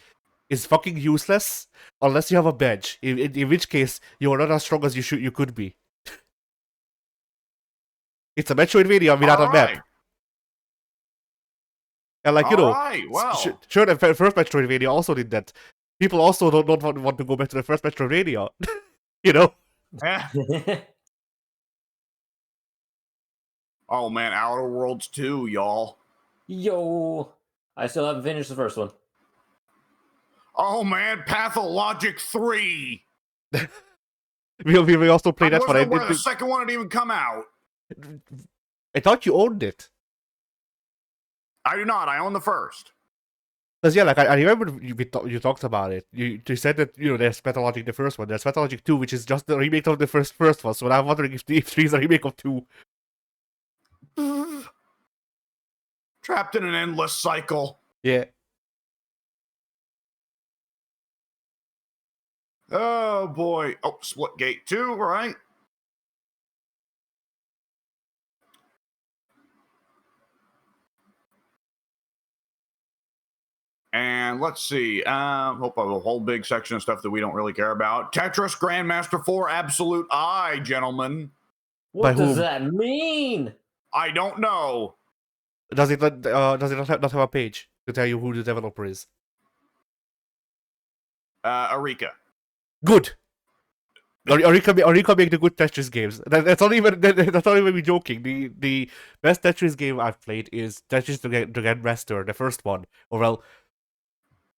is fucking useless unless you have a badge. In which case, you are not as strong as you could be. It's a Metroidvania without a map. And like, you know, sure, the first Metroidvania also did that. People also don't want to go back to the first Metroidvania. You know? Yeah. Oh man, Outer Worlds 2, y'all. Yo. I still haven't finished the first one. Oh man, Pathologic 3. we also played that one. Where the second one had even come out. I thought you owned it. I do not. I own the first. Because yeah, like I remember you talked about it. You said that, you know, there's Pathologic the first one. There's Pathologic 2, which is just the remake of the first one. So I'm wondering if 3 is a remake of 2. Trapped in an endless cycle. Yeah. Oh boy. Oh, Splitgate 2, right? And let's see. Hope I have a whole big section of stuff that we don't really care about. Tetris Grandmaster 4 Absolute Eye, gentlemen. What does that mean? I don't know. Does it not have a page to tell you who the developer is? Arika. Good. Arika make the good Tetris games. That's not even me joking. The best Tetris game I've played is Tetris the Grandmaster, the first one. Or well,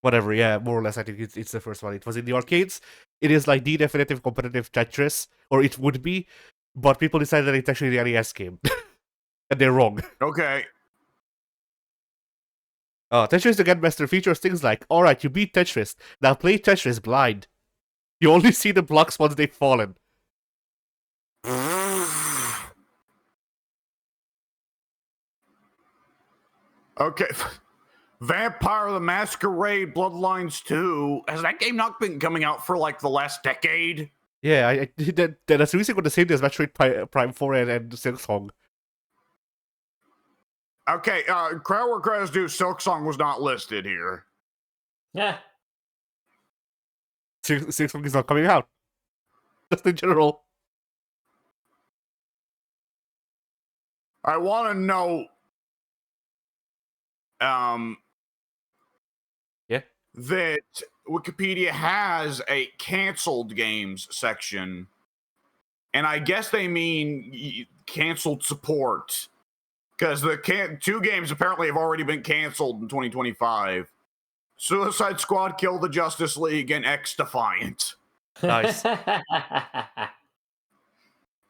whatever. Yeah, more or less. I think it's the first one. It was in the arcades. It is like the definitive competitive Tetris, or it would be, but people decided that it's actually the NES game, and they're wrong. Okay. Tetris the Grandmaster features things like, alright, you beat Tetris, now play Tetris blind. You only see the blocks once they've fallen. Okay. Vampire the Masquerade Bloodlines 2. Has that game not been coming out for like the last decade? Yeah, that's basically the same as Metroid Prime 4 and Silksong. Okay, credit where credit's due, Silksong was not listed here. Yeah. Silksong is not coming out. Just in general. I want to know, yeah, that Wikipedia has a canceled games section, and I guess they mean canceled support, because the 2 games apparently have already been canceled in 2025. Suicide Squad, Kill the Justice League, and X Defiant. Nice.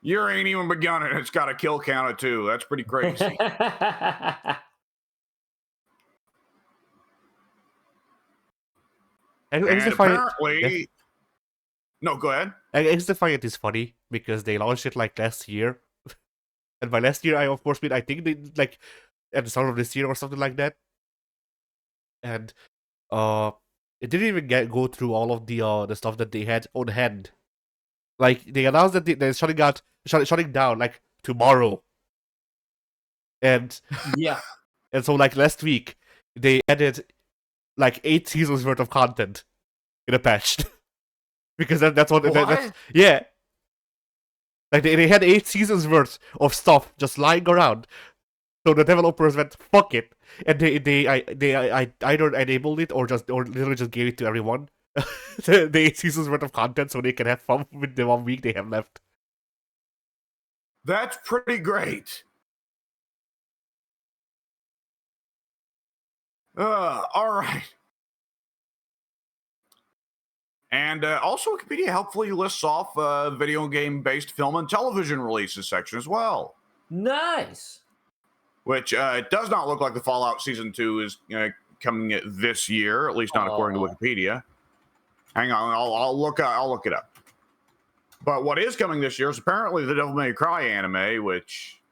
You ain't even begun it. It's got a kill count of 2. That's pretty crazy. And apparently... Yeah. No, go ahead. X Defiant is funny because they launched it like last year. And by last year, I of course mean I think they like at the start of this year or something like that. and it didn't even go through all of the stuff that they had on hand. Like they announced that they're shutting down like tomorrow, and Yeah. and so like last week they added like 8 seasons worth of content in a patch because that's what that's, yeah. Like they had 8 seasons worth of stuff just lying around. So the developers went fuck it, and they either enabled it or literally just gave it to everyone. The 8 seasons worth of content so they can have fun with the 1 week they have left. That's pretty great. All right. And also, Wikipedia helpfully lists off video game-based film and television releases section as well. Nice. Which it does not look like the Fallout Season 2 is coming this year, at least not according to Wikipedia. Hang on, I'll look it up. But what is coming this year is apparently the Devil May Cry anime, which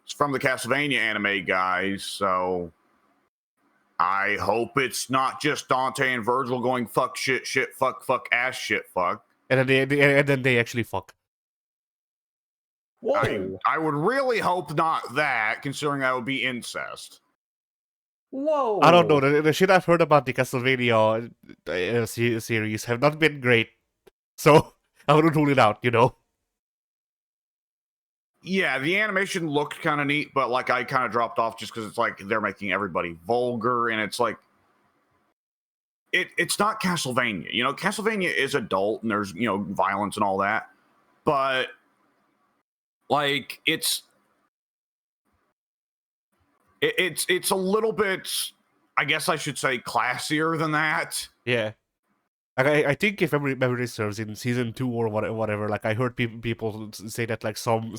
is from the Castlevania anime guys, so I hope it's not just Dante and Virgil going fuck shit shit fuck fuck ass shit fuck. And then they actually fuck. Whoa. I would really hope not that, considering that would be incest. Whoa. I don't know. The shit I've heard about the Castlevania series have not been great, so I wouldn't rule it out. Yeah, the animation looked kind of neat, but like I kind of dropped off just because it's like they're making everybody vulgar, and it's like it's not Castlevania. Castlevania is adult and there's violence and all that, but like it's a little bit, I guess I should say, classier than that. Yeah. I think if memory serves, in season 2 or whatever, like I heard people say that like some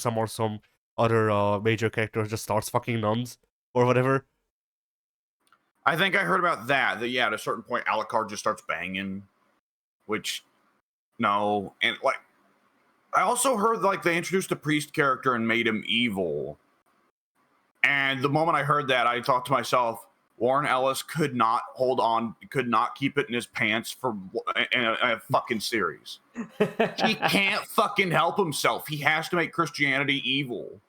other major characters just starts fucking nuns or whatever. I think I heard about that. That at a certain point, Alucard just starts banging, which no, and like I also heard like they introduced a priest character and made him evil. And the moment I heard that, I thought to myself, Warren Ellis could not keep it in his pants for a fucking series. He can't fucking help himself. He has to make Christianity evil.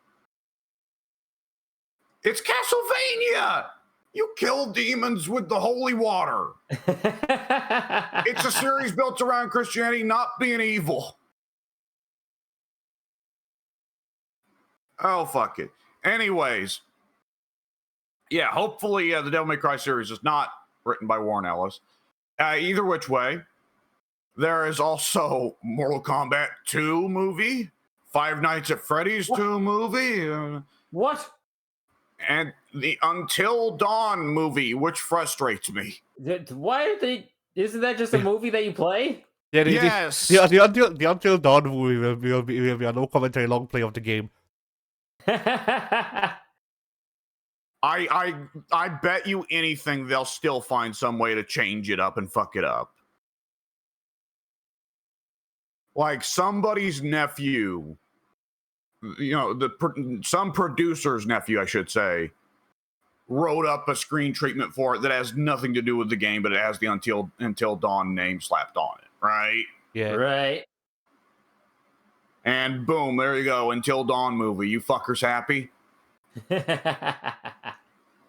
It's Castlevania! You kill demons with the holy water. It's a series built around Christianity not being evil. Oh, fuck it. Anyways. Yeah, hopefully the Devil May Cry series is not written by Warren Ellis. Either which way, there is also Mortal Kombat 2 movie, Five Nights at Freddy's 2 movie. What? And the Until Dawn movie, which frustrates me. Why are they... Isn't that just a movie that you play? Yeah, yes. The Until Dawn movie will be a no commentary long play of the game. I bet you anything they'll still find some way to change it up and fuck it up. Like somebody's nephew, some producer's nephew, I should say, wrote up a screen treatment for it that has nothing to do with the game, but it has the Until Dawn name slapped on it, right? Yeah. Right. And boom, there you go, Until Dawn movie. You fuckers happy?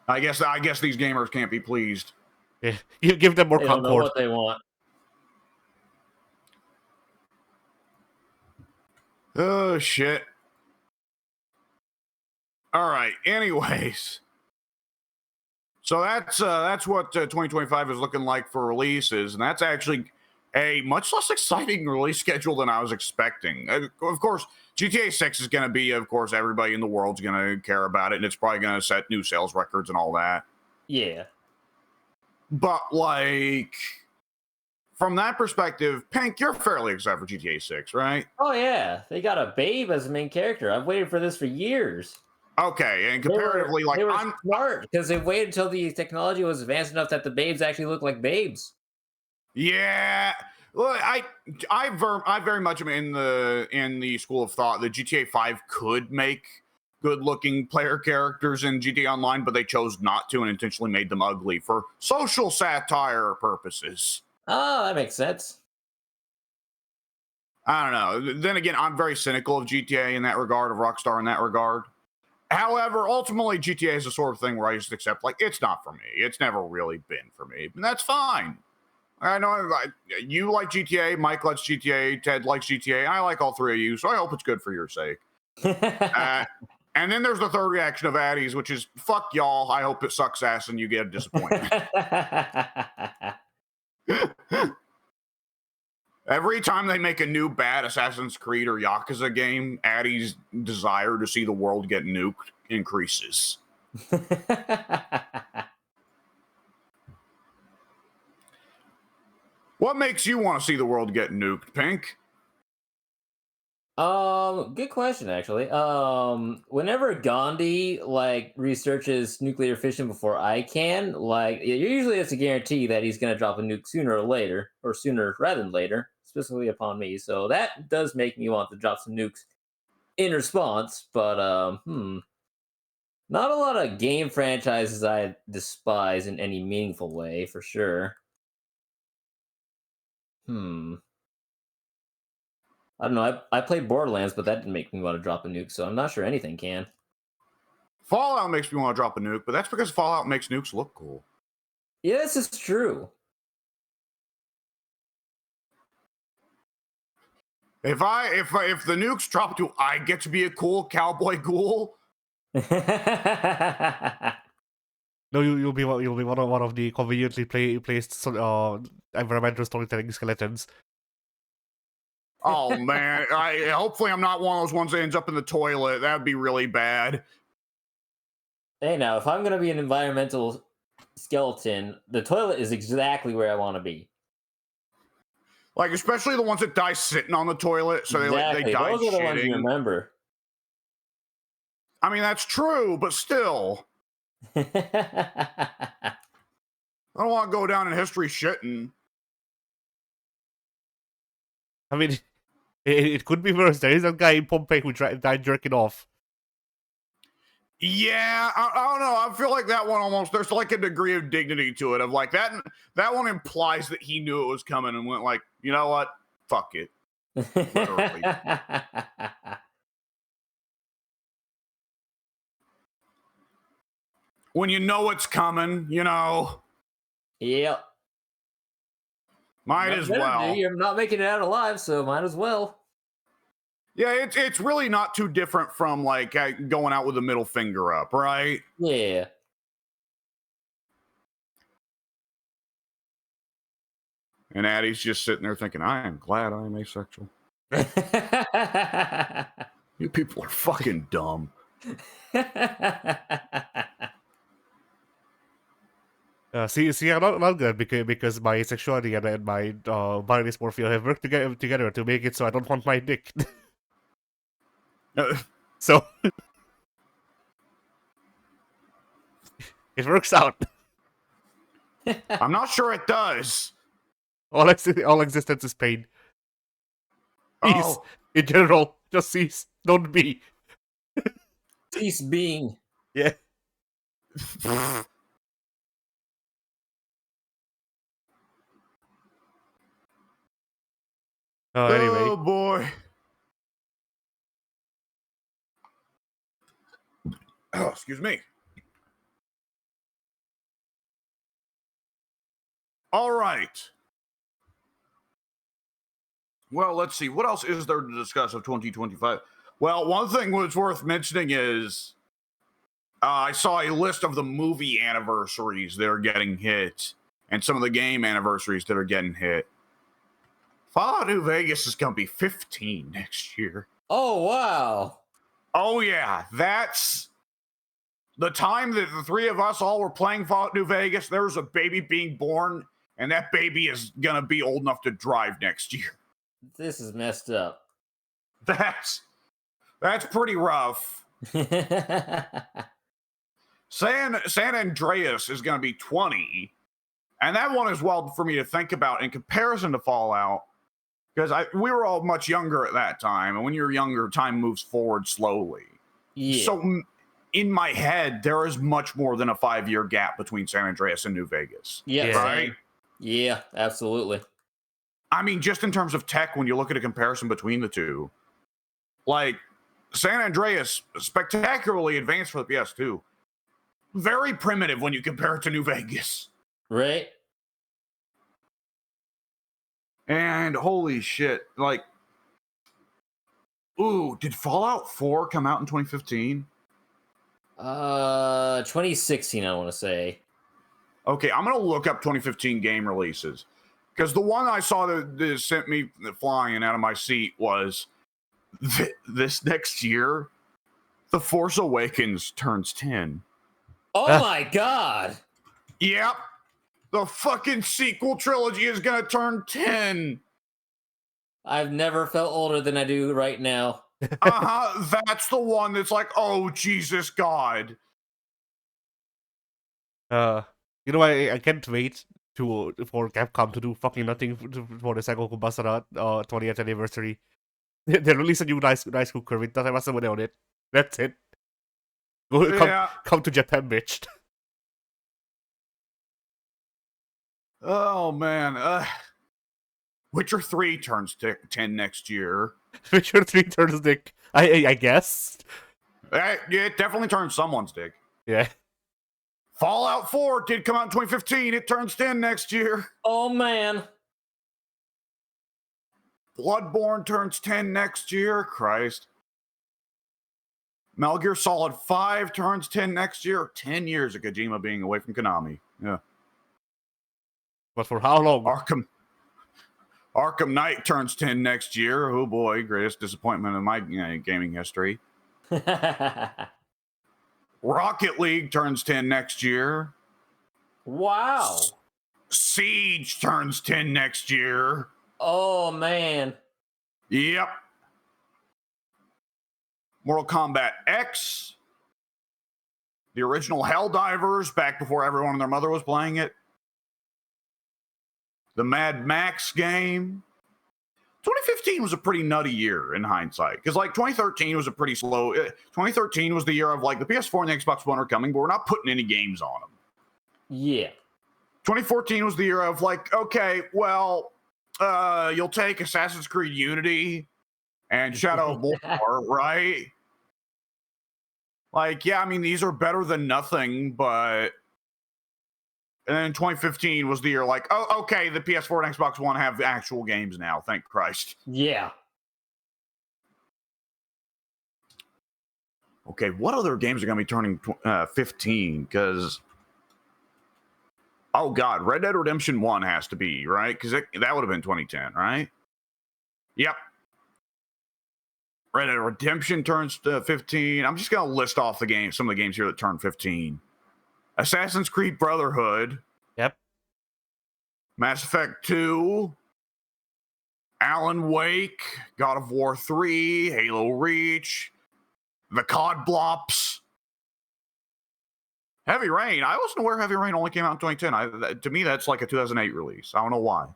I guess these gamers can't be pleased. Yeah. You give them more They don't know Concord. what they want. Oh shit. All right. Anyways, so that's what 2025 is looking like for releases, and that's actually a much less exciting release schedule than I was expecting. Of course, GTA 6 is going to be, of course, everybody in the world's going to care about it, and it's probably going to set new sales records and all that. Yeah. But, like, from that perspective, Pink, you're fairly excited for GTA 6, right? Oh, yeah. They got a babe as the main character. I've waited for this for years. Okay, and comparatively, they were smart because they waited until the technology was advanced enough that the babes actually look like babes. Yeah, well, I very much am in the school of thought that GTA 5 could make good-looking player characters in GTA Online, but they chose not to and intentionally made them ugly for social satire purposes. Oh, that makes sense. I don't know. Then again, I'm very cynical of GTA in that regard, of Rockstar in that regard. However, ultimately, GTA is the sort of thing where I just accept, like, it's not for me. It's never really been for me. And that's fine. I know you like GTA, Mike likes GTA, Ted likes GTA. I like all three of you, so I hope it's good for your sake. And then there's the third reaction of Addies, which is, fuck y'all. I hope it sucks ass and you get a disappointment. Every time they make a new bad Assassin's Creed or Yakuza game, Addie's desire to see the world get nuked increases. What makes you want to see the world get nuked, Pink? Good question, actually. Whenever Gandhi researches nuclear fission before I can, usually it's a guarantee that he's gonna drop a nuke sooner or later, or sooner rather than later, specifically upon me. So that does make me want to drop some nukes in response. But not a lot of game franchises I despise in any meaningful way, for sure. I don't know. I played Borderlands, but that didn't make me want to drop a nuke, so I'm not sure anything can. Fallout makes me want to drop a nuke, but that's because Fallout makes nukes look cool. Yeah, this is true. If the nukes drop to I get to be a cool cowboy ghoul. No, you'll be one of the conveniently placed environmental storytelling skeletons. Oh man, hopefully I'm not one of those ones that ends up in the toilet. That'd be really bad. Hey, now if I'm gonna be an environmental skeleton, the toilet is exactly where I want to be. Like especially the ones that die sitting on the toilet, so exactly. they die Those are the ones you shitting. remember. I mean that's true, but still, I don't want to go down in history shitting. I mean, it could be worse. There is that guy in Pompeii who died jerking off. Yeah, I don't know. I feel like that one almost, there's like a degree of dignity to it of like that one implies that he knew it was coming and went like, you know what? Fuck it. Literally. When you know it's coming, you know. Yep. Might as well. You're not making it out alive, so might as well. Yeah, it's really not too different from like going out with the middle finger up, right? Yeah. And Addie's just sitting there thinking, I am glad I am asexual. You people are fucking dumb. See, I'm not good because my sexuality and my body dysmorphia have worked together to make it so I don't want my dick. So it works out. I'm not sure it does. All existence is pain. Peace. Oh. In general, just cease. Don't be. Cease being. Yeah. Anyway. Oh boy. Oh, excuse me. All right. Well, let's see. What else is there to discuss of 2025? Well, one thing that's worth mentioning is I saw a list of the movie anniversaries that are getting hit and some of the game anniversaries that are getting hit. Fallout New Vegas is going to be 15 next year. Oh, wow. Oh, yeah. That's the time that the three of us all were playing Fallout New Vegas. There was a baby being born, and that baby is going to be old enough to drive next year. This is messed up. That's pretty rough. San Andreas is going to be 20. And that one is wild for me to think about in comparison to Fallout. Because we were all much younger at that time. And when you're younger, time moves forward slowly. Yeah. So in my head, there is much more than a 5-year gap between San Andreas and New Vegas. Yeah. Yeah. Right? Same. Yeah. Absolutely. I mean, just in terms of tech, when you look at a comparison between the two, like San Andreas, spectacularly advanced for the PS2. Very primitive when you compare it to New Vegas. Right. And holy shit, like, ooh, did Fallout 4 come out in 2015? 2016, I want to say. Okay, I'm gonna look up 2015 game releases because the one I saw that sent me flying out of my seat was this next year. The Force Awakens turns 10. Oh my god. Yep, the fucking sequel trilogy is gonna turn 10. I've never felt older than I do right now. That's the one that's like, oh Jesus God. You know, I can't wait for Capcom to do fucking nothing for the Sengoku Basara 20th anniversary. They release a new rice cooker with Tatemasamune on it. That's it. Come to Japan, bitch. Oh man. Witcher 3 turns 10 next year. Witcher 3 turns dick. I guess. Yeah, it definitely turns someone's dick. Yeah. Fallout 4 did come out in 2015. It turns 10 next year. Oh man. Bloodborne turns 10 next year. Christ. Metal Gear Solid 5 turns 10 next year. 10 years of Kojima being away from Konami. Yeah. But for how long? Arkham Knight turns 10 next year. Oh boy, greatest disappointment in my gaming history. Rocket League turns 10 next year. Wow. Siege turns 10 next year. Oh man. Yep. Mortal Kombat X. The original Helldivers, back before everyone and their mother was playing it. The Mad Max game. 2015 was a pretty nutty year in hindsight, because like 2013 was a pretty slow. 2013 was the year of like the PS4 and the Xbox One are coming, but we're not putting any games on them. Yeah. 2014 was the year of like, okay, well, you'll take Assassin's Creed Unity and Shadow of War, right? Like, yeah, I mean, these are better than nothing, but. And then 2015 was the year like, oh, okay, the PS4 and Xbox One have actual games now. Thank Christ. Yeah. Okay, what other games are going to be turning 15? Because, oh God, Red Dead Redemption 1 has to be, right? Because that would have been 2010, right? Yep. Red Dead Redemption turns 15. I'm just going to list off some of the games here that turn 15. Assassin's Creed Brotherhood. Yep. Mass Effect 2. Alan Wake. God of War 3. Halo Reach. The COD Blops. Heavy Rain. I wasn't aware Heavy Rain only came out in 2010. To me, that's like a 2008 release. I don't know why.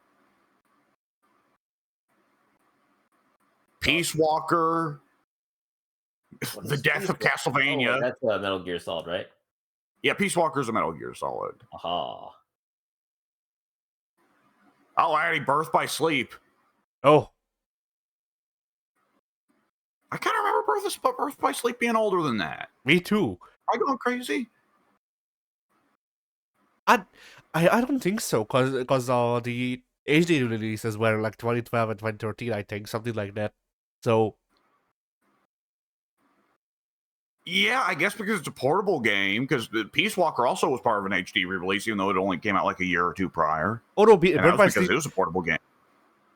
Peace Walker. The Death of Castlevania. Oh, that's Metal Gear Solid, right? Yeah, Peace Walker's a Metal Gear Solid. Aha. Oh, Addy, Birth by Sleep. Oh. I kind of remember Birth by Sleep being older than that. Me too. Am I going crazy? I don't think so, because the HD releases were like 2012 and 2013, I think, something like that. So. Yeah, I guess because it's a portable game, because Peace Walker also was part of an HD re-release, even though it only came out like a year or two prior. Oh no, Birth by Sleep, it was a portable game.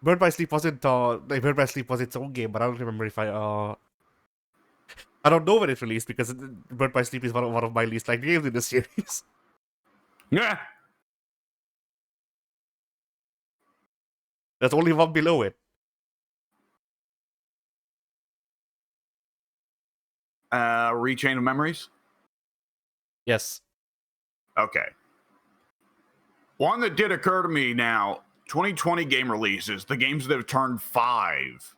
Birth by Sleep wasn't Birth by Sleep was its own game, but I don't remember if I don't know when it released, because Birth by Sleep is one of my least liked games in the series. Yeah. There's only one below it. Rechain of Memories? Yes. Okay. One that did occur to me now, 2020 game releases, the games that have turned 5.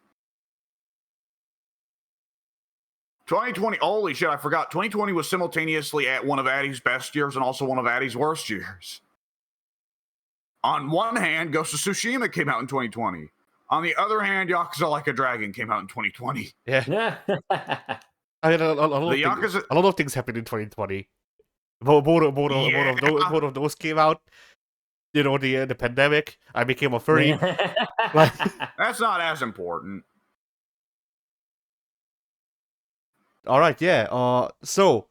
2020, holy shit, I forgot. 2020 was simultaneously at one of Addy's best years and also one of Addy's worst years. On one hand, Ghost of Tsushima came out in 2020. On the other hand, Yakuza Like a Dragon came out in 2020. Yeah. I mean, a lot of things happened in 2020. Both of those came out. You know, the pandemic. I became a furry. Like, that's not as important. All right, yeah. So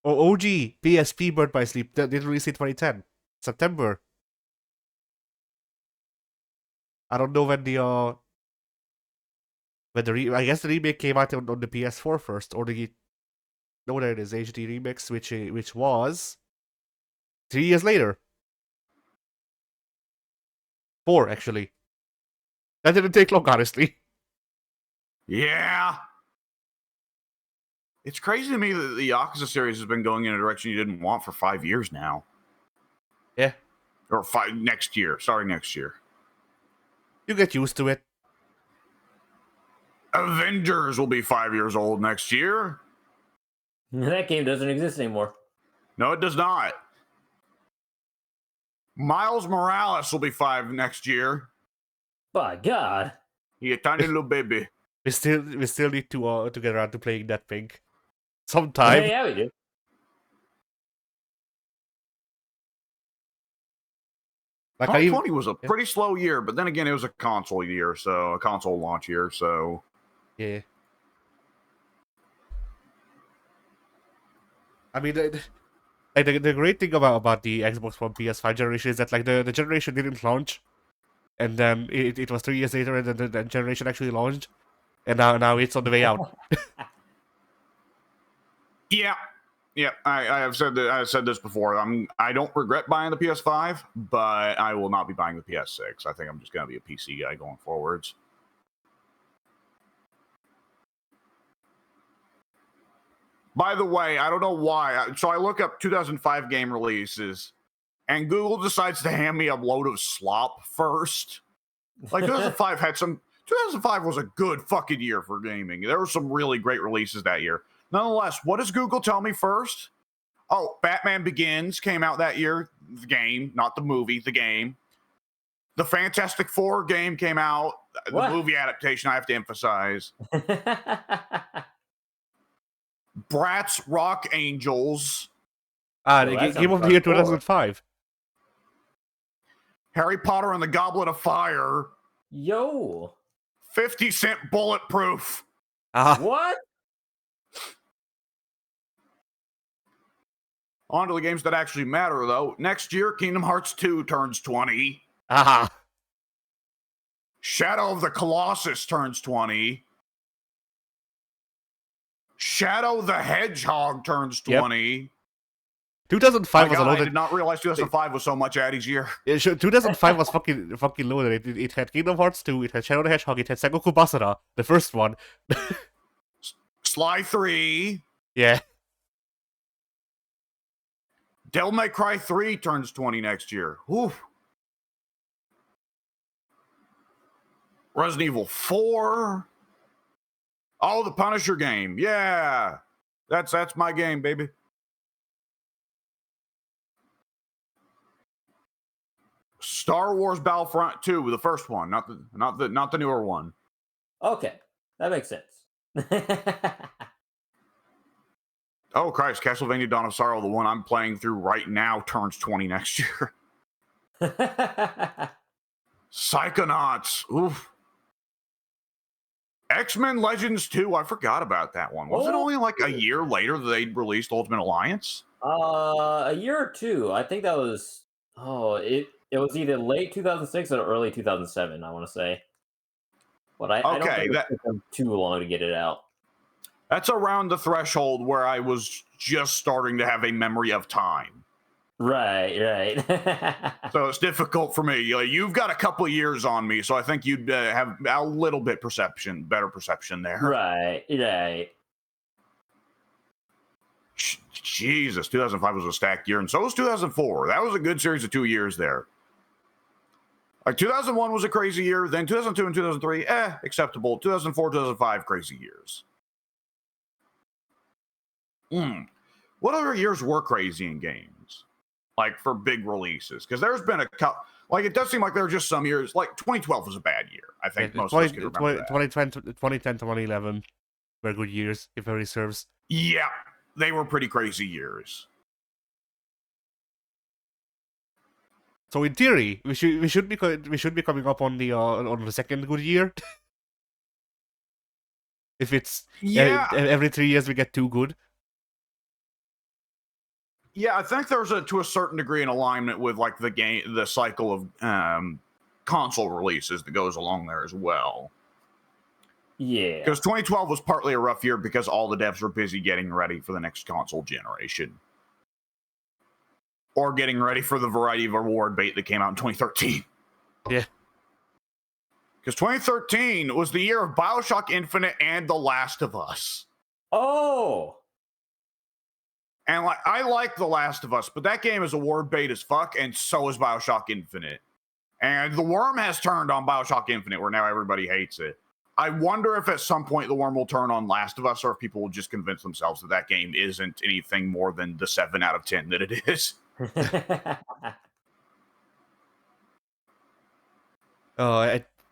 OG PSP Bird by Sleep that did release in 2010 September. I don't know when I guess the remake came out on the PS4 first, or no, there it is, HD remix, which was 3 years later. 4 actually. That didn't take long, honestly. Yeah. It's crazy to me that the Yakuza series has been going in a direction you didn't want for 5 years now. Yeah. Or next year. Sorry, next year. You get used to it. Avengers will be 5 years old next year. That game doesn't exist anymore. No, it does not. Miles Morales will be 5 next year. By God. He a tiny little baby. We still need to get around to playing that thing. Sometime. Yeah, we do. Like 2020 was a pretty slow year, but then again, it was a console year, so a console launch year, so yeah. I mean, the great thing about the Xbox One PS5 generation is that like the generation didn't launch, and then it was 3 years later, and then the generation actually launched, and now it's on the way out. Yeah, I have said that. I've said this before. I don't regret buying the PS5, but I will not be buying the PS6. I think I'm just going to be a PC guy going forwards. By the way, I don't know why. So I look up 2005 game releases, and Google decides to hand me a load of slop first. Like 2005 had some. 2005 was a good fucking year for gaming. There were some really great releases that year. Nonetheless, what does Google tell me first? Oh, Batman Begins came out that year. The game, not the movie, the game. The Fantastic Four game came out. What? The movie adaptation, I have to emphasize. Bratz Rock Angels. Game of the Year 2005. Harry Potter and the Goblet of Fire. Yo. 50 Cent Bulletproof. What? On to the games that actually matter, though. Next year, Kingdom Hearts 2 turns 20. Shadow of the Colossus turns 20. Shadow the Hedgehog turns 20. Yep. 2005 was a loaded. I did not realize 2005 was so much Addy's year. Yeah, 2005 was fucking loaded. It had Kingdom Hearts 2, it had Shadow the Hedgehog, it had Sengoku Basara, the first one. Sly 3. Yeah. Devil May Cry 3 turns 20 next year. Oof. Resident Evil 4. Oh, the Punisher game. Yeah. That's my game, baby. Star Wars Battlefront 2, the first one, not the newer one. Okay. That makes sense. Oh, Christ. Castlevania Dawn of Sorrow, the one I'm playing through right now, turns 20 next year. Psychonauts. Oof. X-Men Legends 2. I forgot about that one. Was it only like a year later that they released Ultimate Alliance? A year or two. I think that was... It was either late 2006 or early 2007, I want to say. But I don't think it took them too long to get it out. That's around the threshold where I was just starting to have a memory of time. Right. So it's difficult for me. You've got a couple of years on me, so I think you'd have a little bit better perception there. Right. Jesus, 2005 was a stacked year, and so was 2004. That was a good series of 2 years there. Like 2001 was a crazy year, then 2002 and 2003, acceptable. 2004, 2005, crazy years. What other years were crazy in games? Like for big releases? Because there's been a couple. Like, it does seem like there are just some years. Like 2012 was a bad year. I think most of us can remember that. 2010, 2011 were good years, if memory serves. Yeah, they were pretty crazy years. So in theory, we should be coming up on the second good year. If it's every 3 years we get 2 good. Yeah, I think there's to a certain degree an alignment with like the cycle of console releases that goes along there as well. Yeah. Because 2012 was partly a rough year because all the devs were busy getting ready for the next console generation. Or getting ready for the variety of award bait that came out in 2013. Yeah. Because 2013 was the year of BioShock Infinite and The Last of Us. Oh! And like, I like The Last of Us, but that game is award bait as fuck, and so is BioShock Infinite. And the worm has turned on BioShock Infinite, where now everybody hates it. I wonder if at some point the worm will turn on Last of Us, or if people will just convince themselves that that game isn't anything more than the 7 out of 10 that it is.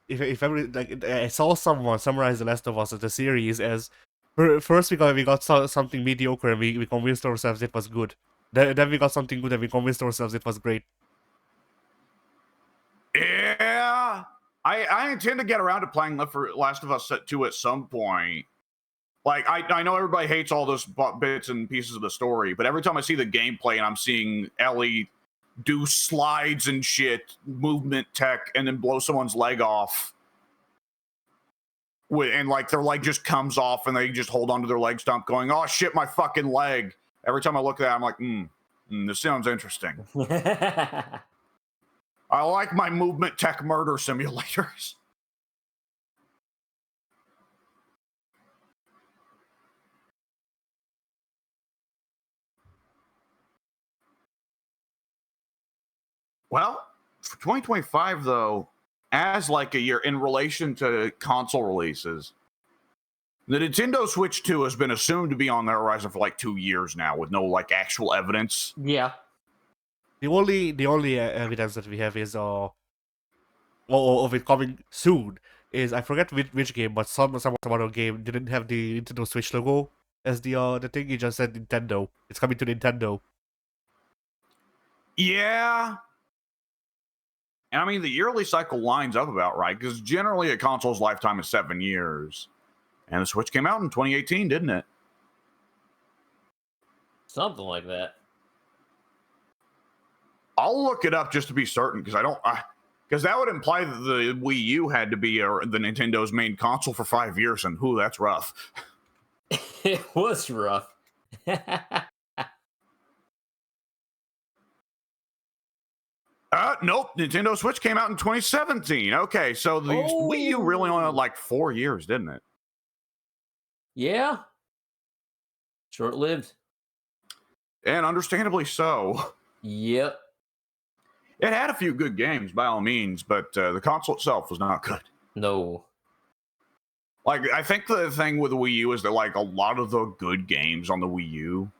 If ever, like, I saw someone summarize The Last of Us as a series as first we got something mediocre and we convinced ourselves it was good. Then we got something good and we convinced ourselves it was great. Yeah, I intend to get around to playing Last of Us 2 at some point. Like, I know everybody hates all those bits and pieces of the story, but every time I see the gameplay and I'm seeing Ellie do slides and shit, movement tech, and then blow someone's leg off, and like their leg just comes off and they just hold onto their leg stump going, oh shit, my fucking leg. Every time I look at that, I'm like, this sounds interesting. I like my movement tech murder simulators. Well, for 2025, though, as like a year in relation to console releases, the Nintendo Switch 2 has been assumed to be on the horizon for like 2 years now with no like actual evidence. Yeah. The only evidence that we have is of it coming soon is, I forget which game, but some other game didn't have the Nintendo Switch logo as the thing. It just said Nintendo. It's coming to Nintendo. Yeah. And I mean, the yearly cycle lines up about right, because generally a console's lifetime is 7 years. And the Switch came out in 2018, didn't it? Something like that. I'll look it up just to be certain, because because that would imply that the Wii U had to be the Nintendo's main console for 5 years, and that's rough. It was rough. Nope. Nintendo Switch came out in 2017. Okay, so the Wii U really only had like 4 years, didn't it? Yeah. Short-lived. And understandably so. Yep. It had a few good games, by all means, but the console itself was not good. No. Like, I think the thing with the Wii U is that, like, a lot of the good games on the Wii U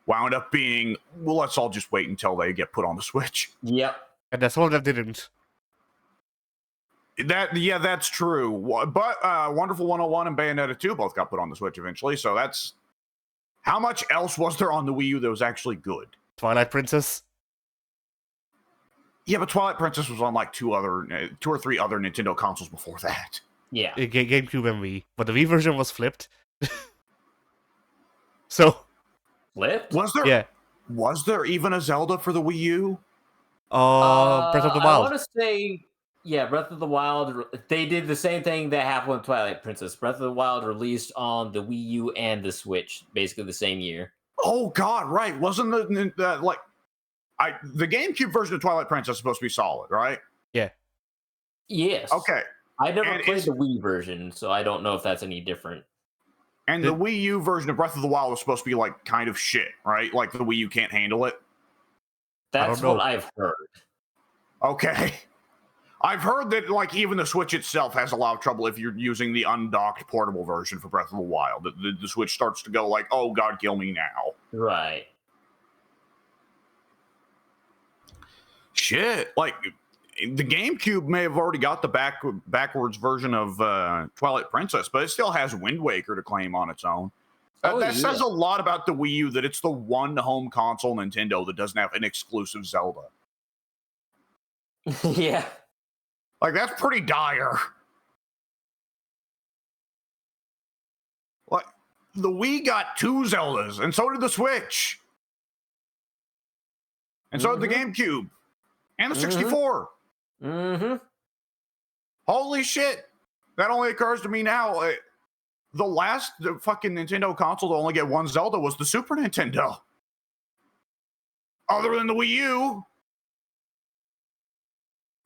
wound up being, well, let's all just wait until they get put on the Switch. Yep. And that's all that didn't. That's true. But Wonderful 101 and Bayonetta 2 both got put on the Switch eventually, so that's... How much else was there on the Wii U that was actually good? Twilight Princess? Yeah, but Twilight Princess was on like 2 or 3 other Nintendo consoles before that. Yeah. GameCube and Wii. But the Wii version was flipped. So... Flipped? Was there even a Zelda for the Wii U? Breath of the Wild. I want to say, yeah, Breath of the Wild. They did the same thing that happened with Twilight Princess. Breath of the Wild released on the Wii U and the Switch, basically the same year. Oh God, right? Wasn't the GameCube version of Twilight Princess supposed to be solid, right? Yeah. Yes. Okay. I never played the Wii version, so I don't know if that's any different. And the Wii U version of Breath of the Wild was supposed to be like kind of shit, right? Like the Wii U can't handle it. That's what I've heard. Okay. I've heard that like even the Switch itself has a lot of trouble if you're using the undocked portable version for Breath of the Wild. The Switch starts to go like, "Oh God, kill me now." Right. Shit, like the GameCube may have already got the backwards version of Twilight Princess, but it still has Wind Waker to claim on its own. That says a lot about the Wii U that it's the one home console Nintendo that doesn't have an exclusive Zelda. Yeah. Like, that's pretty dire. Like, the Wii got 2 Zeldas, and so did the Switch. And so did the GameCube. And the 64. Mm-hmm. Holy shit. That only occurs to me now. The last fucking Nintendo console to only get 1 Zelda was the Super Nintendo. Other than the Wii U.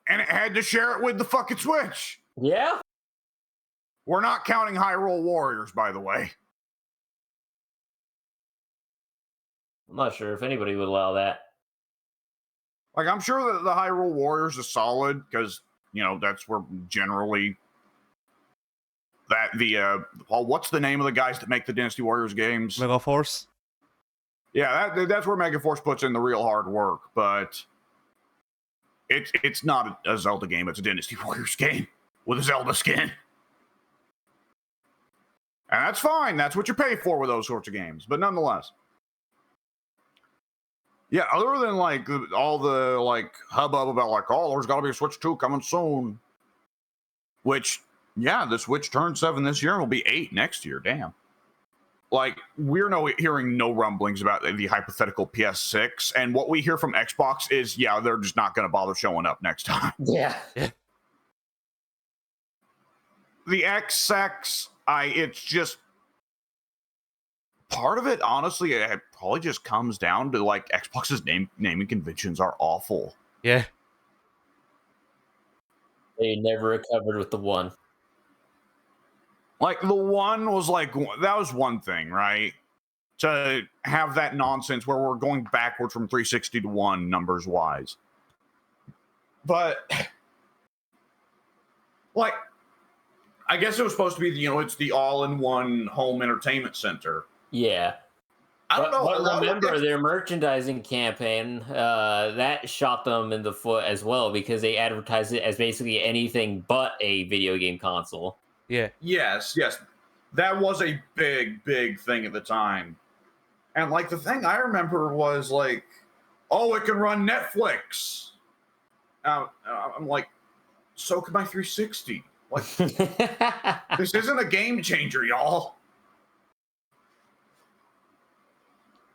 And it had to share it with the fucking Switch. Yeah. We're not counting Hyrule Warriors, by the way. I'm not sure if anybody would allow that. Like, I'm sure that the Hyrule Warriors is solid because, you know, that's where generally that what's the name of the guys that make the Dynasty Warriors games? Megaforce. Yeah, that's where Megaforce puts in the real hard work, but it's not a Zelda game. It's a Dynasty Warriors game with a Zelda skin. And that's fine. That's what you pay for with those sorts of games. But nonetheless. Yeah, other than like all the like hubbub about like, oh, there's got to be a Switch 2 coming soon. Which, yeah, the Switch turned 7 this year and will be 8 next year. Damn. Like, we're hearing no rumblings about the hypothetical PS6. And what we hear from Xbox is, yeah, they're just not going to bother showing up next time. Yeah. The XX, it's just part of it, honestly, it probably just comes down to like Xbox's naming conventions are awful. Yeah. They never recovered with the 1. Like the 1 was like, that was one thing, right? To have that nonsense where we're going backwards from 360 to 1 numbers wise. But like, I guess it was supposed to be, it's the all-in-one home entertainment center. Yeah. I don't know. But remember, their merchandising campaign, that shot them in the foot as well because they advertised it as basically anything but a video game console. Yeah. Yes. That was a big, big thing at the time. And like the thing I remember was like, oh, it can run Netflix. I'm like, so can my 360. Like, this isn't a game changer, y'all.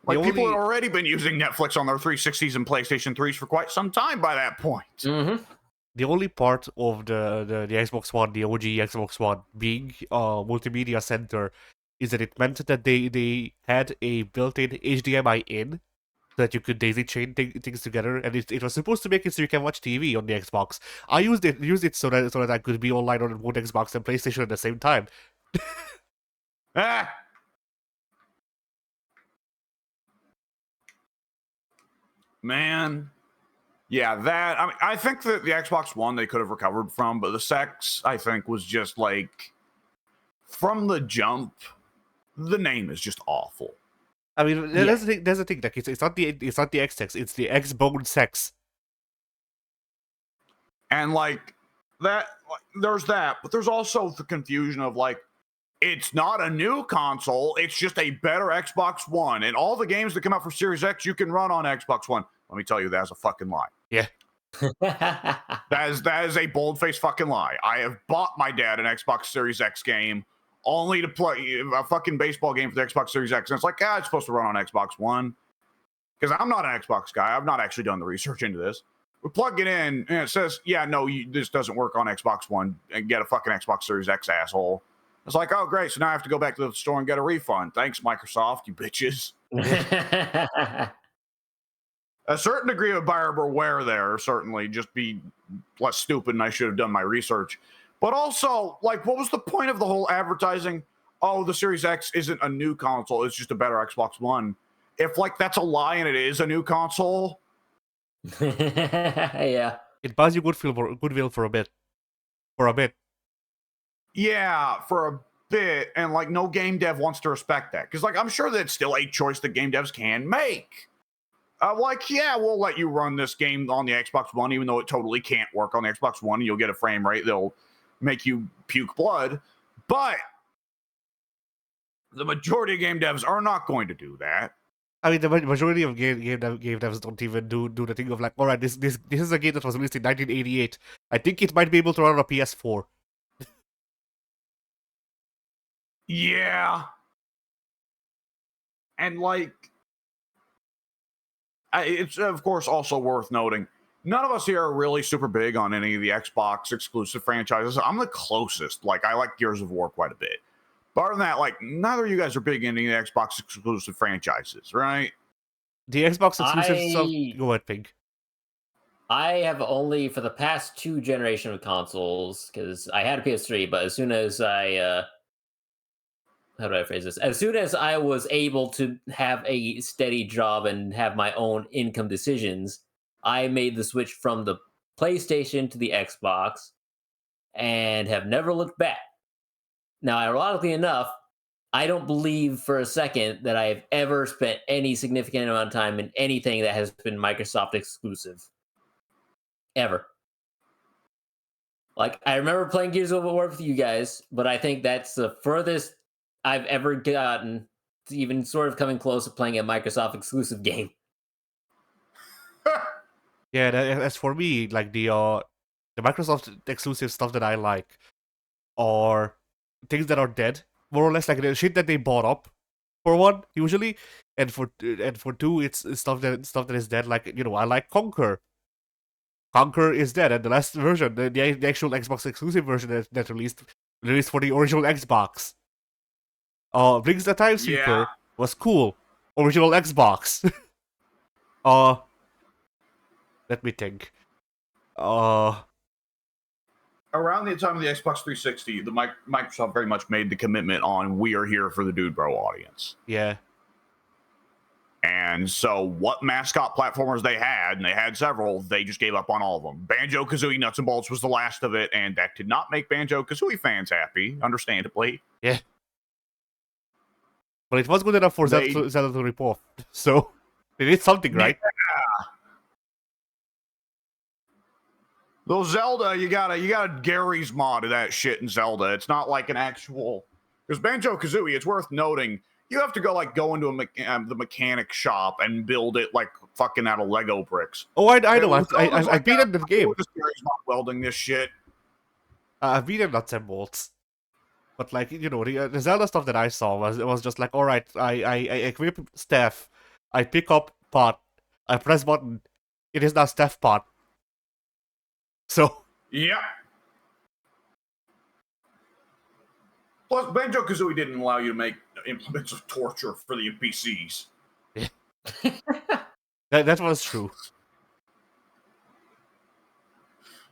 Like, people had already been using Netflix on their 360s and PlayStation 3s for quite some time by that point. Mm-hmm. The only part of the Xbox One, the OG Xbox One, being multimedia center, is that it meant that they had a built-in HDMI in that you could daisy chain things together, and it was supposed to make it so you can watch TV on the Xbox. I used it so that I could be online on both Xbox and PlayStation at the same time. Man. Yeah, that, I mean, I think that the Xbox One they could have recovered from, but the sex, I think, was just like, from the jump, the name is just awful. I mean, there's the thing. Like, it's not the X-Sex, it's the X-Bone sex. And like that, there's that, but there's also the confusion of like, it's not a new console, it's just a better Xbox One, and all the games that come out for Series X you can run on Xbox One. Let me tell you, that's a fucking lie. Yeah. that is a bold-faced fucking lie. I have bought my dad an Xbox Series X game only to play a fucking baseball game for the Xbox Series X. And it's like, it's supposed to run on Xbox One. Because I'm not an Xbox guy. I've not actually done the research into this. We plug it in, and it says, yeah, no, this doesn't work on Xbox One. And get a fucking Xbox Series X, asshole. It's like, oh, great. So now I have to go back to the store and get a refund. Thanks, Microsoft, you bitches. A certain degree of buyer beware there, certainly. Just be less stupid, and I should have done my research. But also, like, what was the point of the whole advertising? Oh, the Series X isn't a new console. It's just a better Xbox One. If, like, that's a lie and it is a new console. Yeah. It buys you goodwill for a bit. For a bit. Yeah, for a bit, and like no game dev wants to respect that because like I'm sure that's still a choice that game devs can make. Like, yeah, we'll let you run this game on the Xbox One, even though it totally can't work on the Xbox One. You'll get a frame rate that'll make you puke blood. But the majority of game devs are not going to do that. I mean, the majority of game devs don't even do the thing of like, all right, this is a game that was released in 1988. I think it might be able to run on a PS4. Yeah. And like, it's of course also worth noting, none of us here are really super big on any of the Xbox exclusive franchises. I'm the closest. Like, I like Gears of War quite a bit. But other than that, like, neither of you guys are big into any of the Xbox exclusive franchises, right? The Xbox exclusive stuff. Go ahead, Pink. I have only for the past 2 generation of consoles, because I had a PS3, but as soon as I how do I phrase this? As soon as I was able to have a steady job and have my own income decisions, I made the switch from the PlayStation to the Xbox and have never looked back. Now, ironically enough, I don't believe for a second that I've ever spent any significant amount of time in anything that has been Microsoft exclusive. Ever. Like, I remember playing Gears of War with you guys, but I think that's the furthest I've ever gotten to even sort of coming close to playing a Microsoft exclusive game. Yeah, as for me, like the Microsoft exclusive stuff that I like are things that are dead, more or less, like the shit that they bought up. For one, usually, and for two, it's stuff that is dead. Like, you know, I like Conquer. Conquer is dead, and the last version, the actual Xbox exclusive version that released for the original Xbox. Brings the Time Sweeper was cool. Original Xbox. Let me think. Around the time of the Xbox 360, the Microsoft very much made the commitment on we are here for the Dude Bro audience. Yeah. And so what mascot platformers they had, and they had several, they just gave up on all of them. Banjo-Kazooie Nuts and Bolts was the last of it, and that did not make Banjo-Kazooie fans happy, understandably. Yeah. But it was good enough for Zelda to rip off. So they did something, right? Yeah. Though Zelda, you got Gary's mod of that shit in Zelda. It's not like an actual, because Banjo-Kazooie, it's worth noting, you have to go into the mechanic shop and build it like fucking out of Lego bricks. Oh, I know. I've beaten the game. Gary's not welding this shit. I've beaten Nuts and Bolts. But like, you know, the Zelda stuff that I saw was just like, all right, I equip staff, I pick up pot, I press button, it is now staff pot. So yeah. Plus, Banjo-Kazooie didn't allow you to make implements of torture for the NPCs. Yeah. that was true.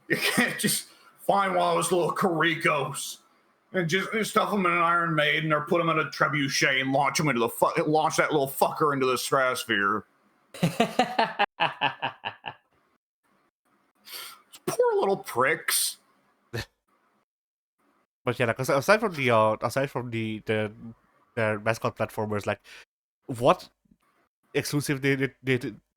You can't just find one of those little Karikos and just stuff them in an Iron Maiden or put them in a trebuchet and launch them into launch that little fucker into the stratosphere. Poor little pricks. But yeah, like, aside from the their mascot platformers, like, what exclusive did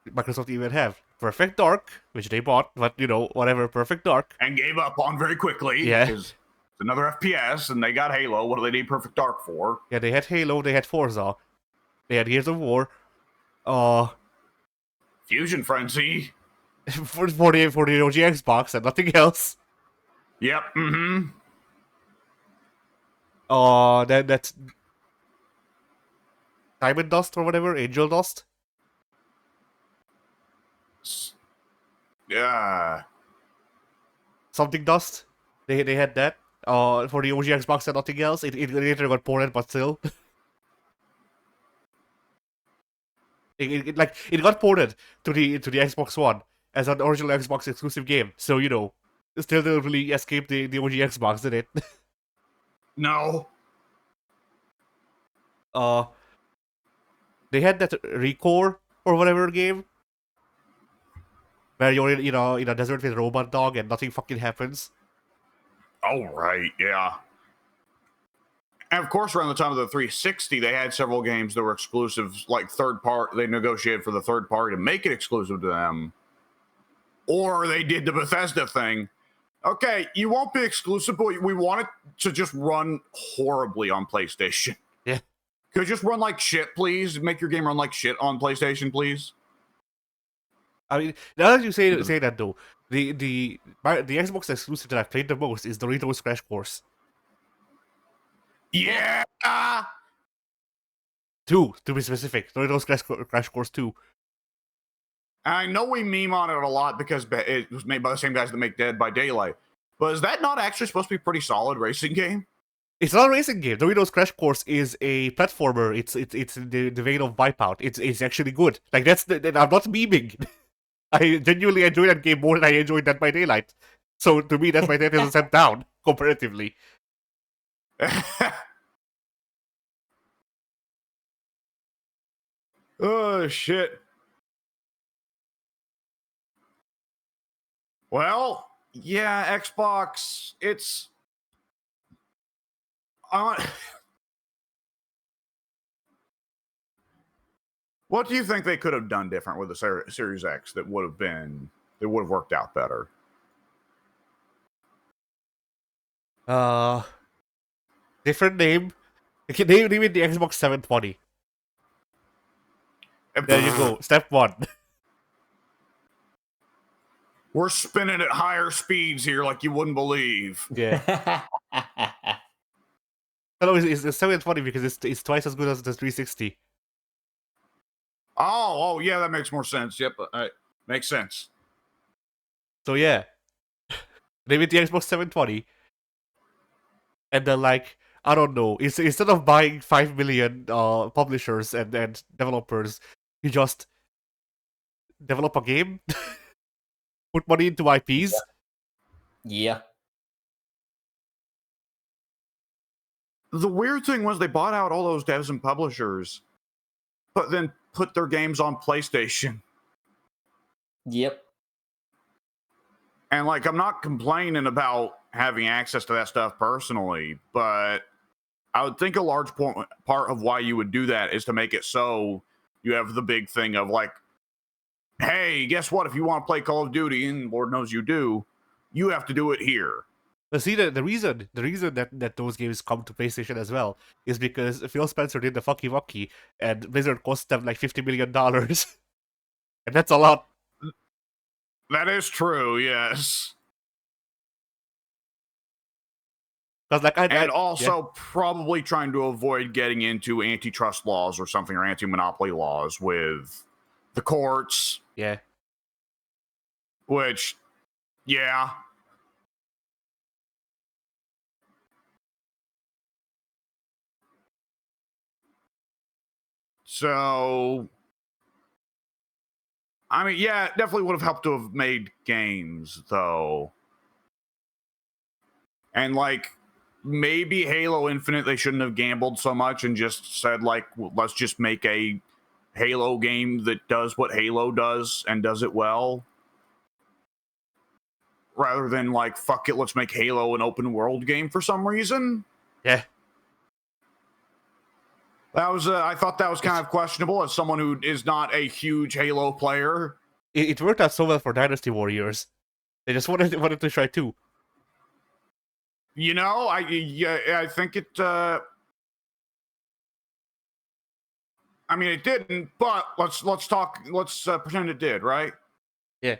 Microsoft even have? Perfect Dark, which they bought, but you know, whatever, Perfect Dark, and gave up on very quickly. Yeah, it's another FPS, and they got Halo. What do they need Perfect Dark for? Yeah, they had Halo, they had Forza, they had Gears of War, Fusion Frenzy for the OG Xbox and nothing else. Yep. Mm-hmm. That's Diamond Dust or whatever, Angel Dust. Yeah. Something Dust. They had that. For the OG Xbox and nothing else. It later got ported, but still. it got ported to the Xbox One as an original Xbox exclusive game. So, you know, it still didn't really escape the OG Xbox, did it? No. They had that Recore or whatever game. where you're in a desert with a robot dog and nothing fucking happens. Oh, right, yeah. And of course, around the time of the 360, they had several games that were exclusive, like third party. They negotiated for the third party to make it exclusive to them. Or they did the Bethesda thing. Okay, you won't be exclusive, but we want it to just run horribly on PlayStation. Yeah. Could just run like shit, please? Make your game run like shit on PlayStation, please? I mean, now that you say that though, the Xbox exclusive that I've played the most is Doritos Crash Course. Yeah! 2, to be specific. Doritos Crash Course 2. I know we meme on it a lot because it was made by the same guys that make Dead by Daylight. But is that not actually supposed to be a pretty solid racing game? It's not a racing game. Doritos Crash Course is a platformer. It's in the vein of Wipeout. It's actually good. Like I'm not memeing. I genuinely enjoy that game more than I enjoyed Dead by Daylight. So to me, Dead by Daylight is a step down comparatively. Oh shit. Well, yeah, Xbox. It's. What do you think they could have done different with the Series X that would have worked out better? Different name. Okay, name it the Xbox 720. There you go. Step 1. We're spinning at higher speeds here like you wouldn't believe. Yeah. No, it's 720 because it's twice as good as the 360. Oh, yeah, that makes more sense. Yep, makes sense. So yeah, name it the Xbox 720, and then like I don't know, instead of buying 5 million publishers and developers, you just develop a game, put money into IPs. Yeah. The weird thing was they bought out all those devs and publishers, but then put their games on PlayStation. Yep. And like, I'm not complaining about having access to that stuff personally, but I would think a large part of why you would do that is to make it so you have the big thing of like, hey, guess what? If you want to play Call of Duty, and Lord knows you do, you have to do it here. But see, the reason that those games come to PlayStation as well is because Phil Spencer did the fucky wucky, and Blizzard cost them like $50 million, and that's a lot. That is true, yes. And also probably trying to avoid getting into antitrust laws or something, or anti-monopoly laws with the courts. Yeah. Which, yeah. So, I mean, yeah, it definitely would have helped to have made games, though. And, like, maybe Halo Infinite, they shouldn't have gambled so much and just said, like, let's just make a Halo game that does what Halo does and does it well. Rather than, like, fuck it, let's make Halo an open world game for some reason. Yeah. That was, I thought that was kind of questionable as someone who is not a huge Halo player. It worked out so well for Dynasty Warriors. They just wanted to try 2. You know, I think it. I mean, it didn't, but let's pretend it did, right? Yeah.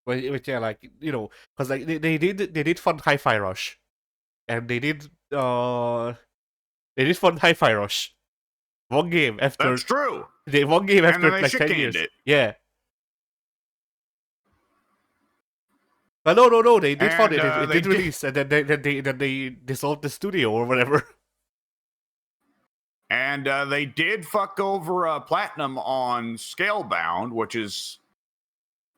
But yeah, like because like they did fund Hi-Fi Rush, and they did fund Hi-Fi Rush. One game after. That's true. One game after they like 10 years. it. Yeah. But no, they did fund it. It did release, and then they dissolved the studio or whatever. And they did fuck over Platinum on Scalebound, which is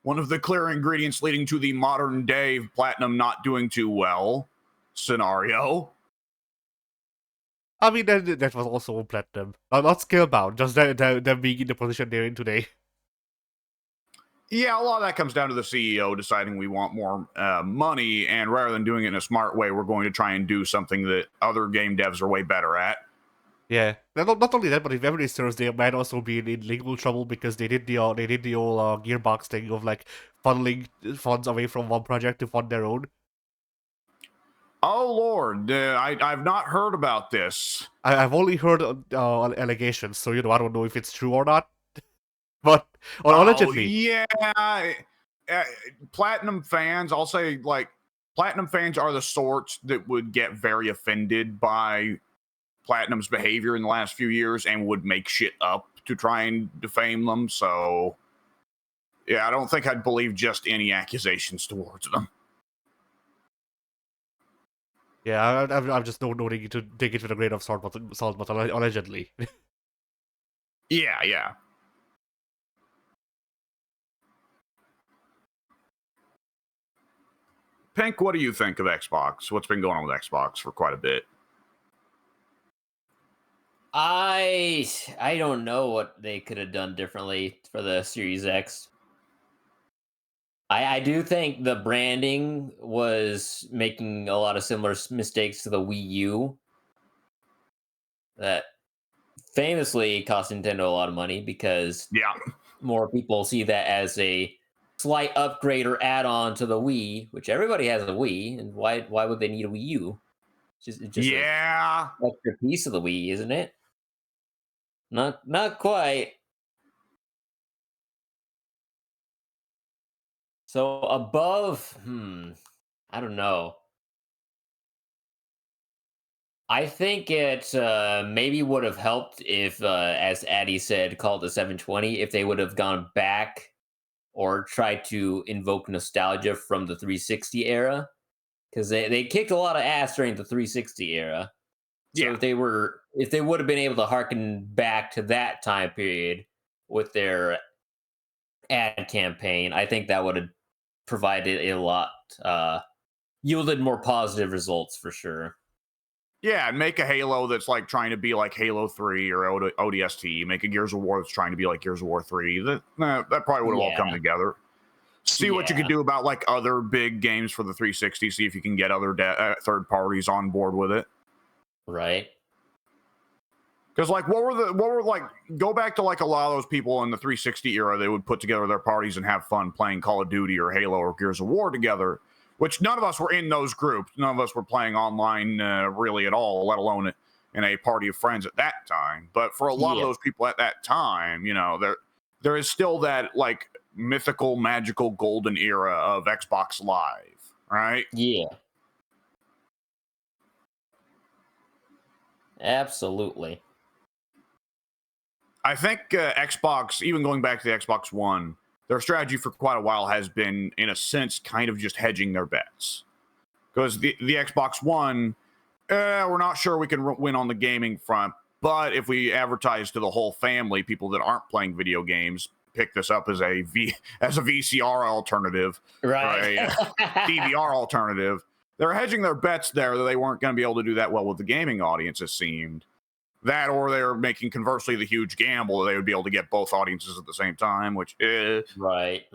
one of the clear ingredients leading to the modern day Platinum not doing too well scenario. I mean, that was also Platinum. Not skill-bound, just them being in the position they're in today. Yeah, a lot of that comes down to the CEO deciding we want more money, and rather than doing it in a smart way, we're going to try and do something that other game devs are way better at. Yeah, not only that, but if memory serves, they might also be in legal trouble because they did the whole Gearbox thing of like funneling funds away from one project to fund their own. Oh Lord, I've not heard about this. I've only heard allegations, so I don't know if it's true or not. But allegedly, yeah, Platinum fans. I'll say like Platinum fans are the sorts that would get very offended by Platinum's behavior in the last few years and would make shit up to try and defame them. So, yeah, I don't think I'd believe just any accusations towards them. yeah, I'm just noting to take it with a grain of salt, but allegedly. Yeah. Pink, what do you think of Xbox? What's been going on with Xbox for quite a bit? I don't know what they could have done differently for the Series X. I do think the branding was making a lot of similar mistakes to the Wii U. That famously cost Nintendo a lot of money because more people see that as a slight upgrade or add-on to the Wii, which everybody has a Wii, and why would they need a Wii U? It's just an extra piece of the Wii, isn't it? Not quite. So above, I don't know. I think it maybe would have helped if, as Addy said, called the 720, if they would have gone back or tried to invoke nostalgia from the 360 era. Because they kicked a lot of ass during the 360 era. So if they would have been able to harken back to that time period with their ad campaign, I think that would have provided a lot, yielded more positive results for sure. Yeah, and make a Halo that's like trying to be like Halo 3 or ODST. Make a Gears of War that's trying to be like Gears of War 3. That probably would have all come together. See what you could do about like other big games for the 360. See if you can get other third parties on board with it. Right. Because like, what were like? Go back to like a lot of those people in the 360 era. They would put together their parties and have fun playing Call of Duty or Halo or Gears of War together. Which none of us were in those groups. None of us were playing online really at all, let alone in a party of friends at that time. But for a lot of those people at that time, there is still that like mythical, magical, golden era of Xbox Live, right? Yeah. Absolutely. I think Xbox, even going back to the Xbox One, their strategy for quite a while has been, in a sense, kind of just hedging their bets. Because the Xbox One, we're not sure we can win on the gaming front, but if we advertise to the whole family, people that aren't playing video games, pick this up as a VCR alternative, right? Or a DVR alternative. They're hedging their bets there that they weren't going to be able to do that well with the gaming audience, it seemed. That, or they're making conversely the huge gamble that they would be able to get both audiences at the same time, which is right.